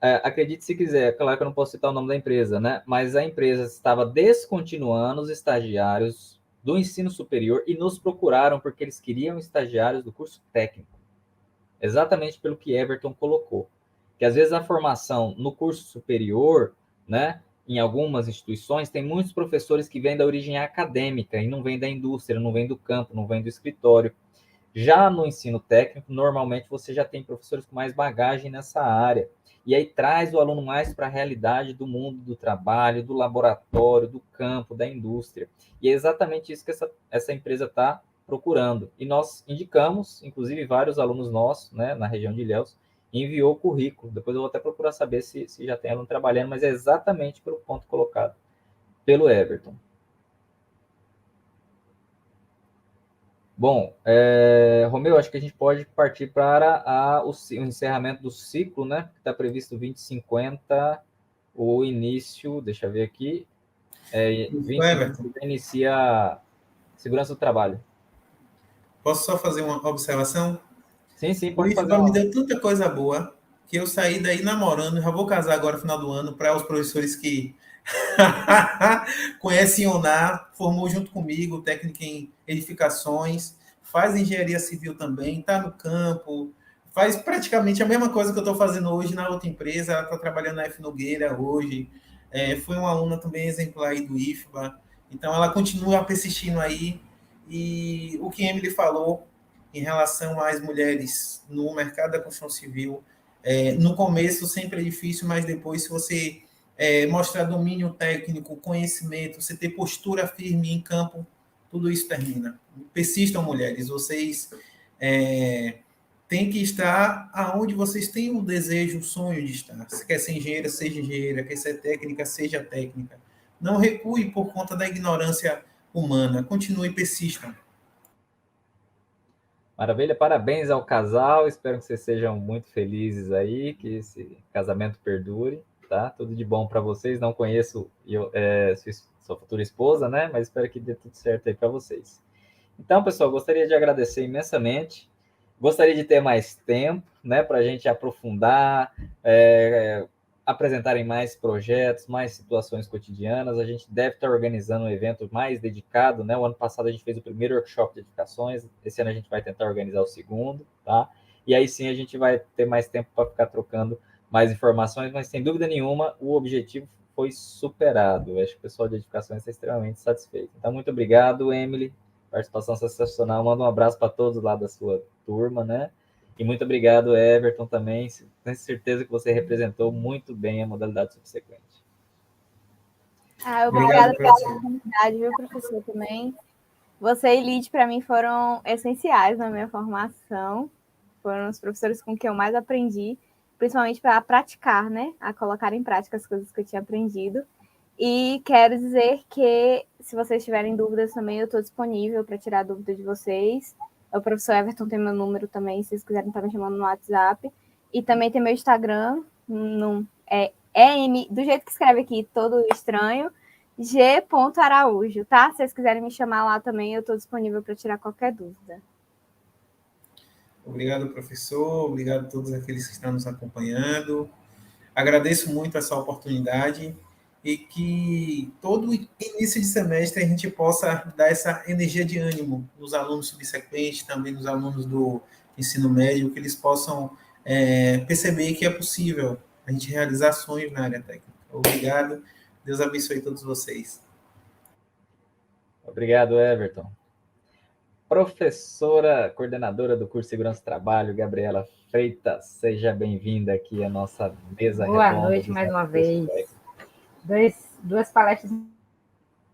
Speaker 2: Acredite se quiser, claro que eu não posso citar o nome da empresa, né? Mas a empresa estava descontinuando os estagiários do ensino superior e nos procuraram porque eles queriam estagiários do curso técnico. Exatamente pelo que Everton colocou. Que às vezes a formação no curso superior, né? Em algumas instituições, tem muitos professores que vêm da origem acadêmica e não vêm da indústria, não vêm do campo, não vêm do escritório. Já no ensino técnico, normalmente você já tem professores com mais bagagem nessa área. E aí traz o aluno mais para a realidade do mundo do trabalho, do laboratório, do campo, da indústria. E é exatamente isso que essa empresa está procurando. E nós indicamos, inclusive vários alunos nossos, né, na região de Ilhéus, enviou o currículo. Depois eu vou até procurar saber se já tem aluno trabalhando, mas é exatamente pelo ponto colocado pelo Everton. Bom, Romeu, acho que a gente pode partir para o encerramento do ciclo, né? Que está previsto 2050, o início, deixa eu ver aqui, 2050 inicia a segurança do trabalho.
Speaker 4: Posso só fazer uma observação?
Speaker 2: Sim,
Speaker 4: O
Speaker 2: pode fazer
Speaker 4: IFBA me deu tanta coisa boa que eu saí daí namorando, já vou casar agora no final do ano, para os professores que conhecem ONAR, formou junto comigo, técnica em edificações, faz engenharia civil também, está no campo, faz praticamente a mesma coisa que eu estou fazendo hoje na outra empresa, ela está trabalhando na F. Nogueira hoje, foi uma aluna também exemplar aí do IFBA, então ela continua persistindo aí, e o que Emily falou em relação às mulheres no mercado da construção civil, no começo sempre é difícil, mas depois, se você mostrar domínio técnico, conhecimento, você ter postura firme em campo, tudo isso termina. Persistam, mulheres, vocês têm que estar aonde vocês têm o desejo, o sonho de estar. Se quer ser engenheira, seja engenheira, quer ser técnica, seja técnica. Não recue por conta da ignorância humana, continue e persistam.
Speaker 2: Maravilha, parabéns ao casal, espero que vocês sejam muito felizes aí, que esse casamento perdure, tá? Tudo de bom para vocês, não conheço sua futura esposa, né? Mas espero que dê tudo certo aí para vocês. Então, pessoal, gostaria de agradecer imensamente, gostaria de ter mais tempo, né, para a gente aprofundar, apresentarem mais projetos, mais situações cotidianas. A gente deve estar organizando um evento mais dedicado, né? O ano passado a gente fez o primeiro workshop de edificações, esse ano a gente vai tentar organizar o segundo, tá? E aí sim a gente vai ter mais tempo para ficar trocando mais informações, mas sem dúvida nenhuma o objetivo foi superado. Eu acho que o pessoal de edificações está extremamente satisfeito. Então, muito obrigado, Emily, participação sensacional. Manda um abraço para todos lá da sua turma, né? E muito obrigado, Everton, também. Tenho certeza que você representou muito bem a modalidade subsequente.
Speaker 3: Obrigada
Speaker 4: Obrigado,
Speaker 3: pela
Speaker 4: professor.
Speaker 3: oportunidade, viu, professor, também. Você e Lid, para mim, foram essenciais na minha formação. Foram os professores com quem eu mais aprendi, principalmente para praticar, né? A colocar em prática as coisas que eu tinha aprendido. E quero dizer que, se vocês tiverem dúvidas também, eu estou disponível para tirar a dúvida de vocês. O professor Everton tem meu número também, se vocês quiserem estar me chamando no WhatsApp. E também tem meu Instagram, do jeito que escreve aqui, todo estranho, g.araújo, tá? Se vocês quiserem me chamar lá também, eu estou disponível para tirar qualquer dúvida.
Speaker 4: Obrigado, professor. Obrigado a todos aqueles que estão nos acompanhando. Agradeço muito essa oportunidade e que todo início de semestre a gente possa dar essa energia de ânimo nos alunos subsequentes, também nos alunos do ensino médio, que eles possam perceber que é possível a gente realizar sonhos na área técnica. Obrigado. Deus abençoe todos vocês.
Speaker 2: Obrigado, Everton. Professora, coordenadora do curso de Segurança do Trabalho, Gabriela Freitas, seja bem-vinda aqui à nossa mesa redonda.
Speaker 5: Boa noite mais uma vez. Duas palestras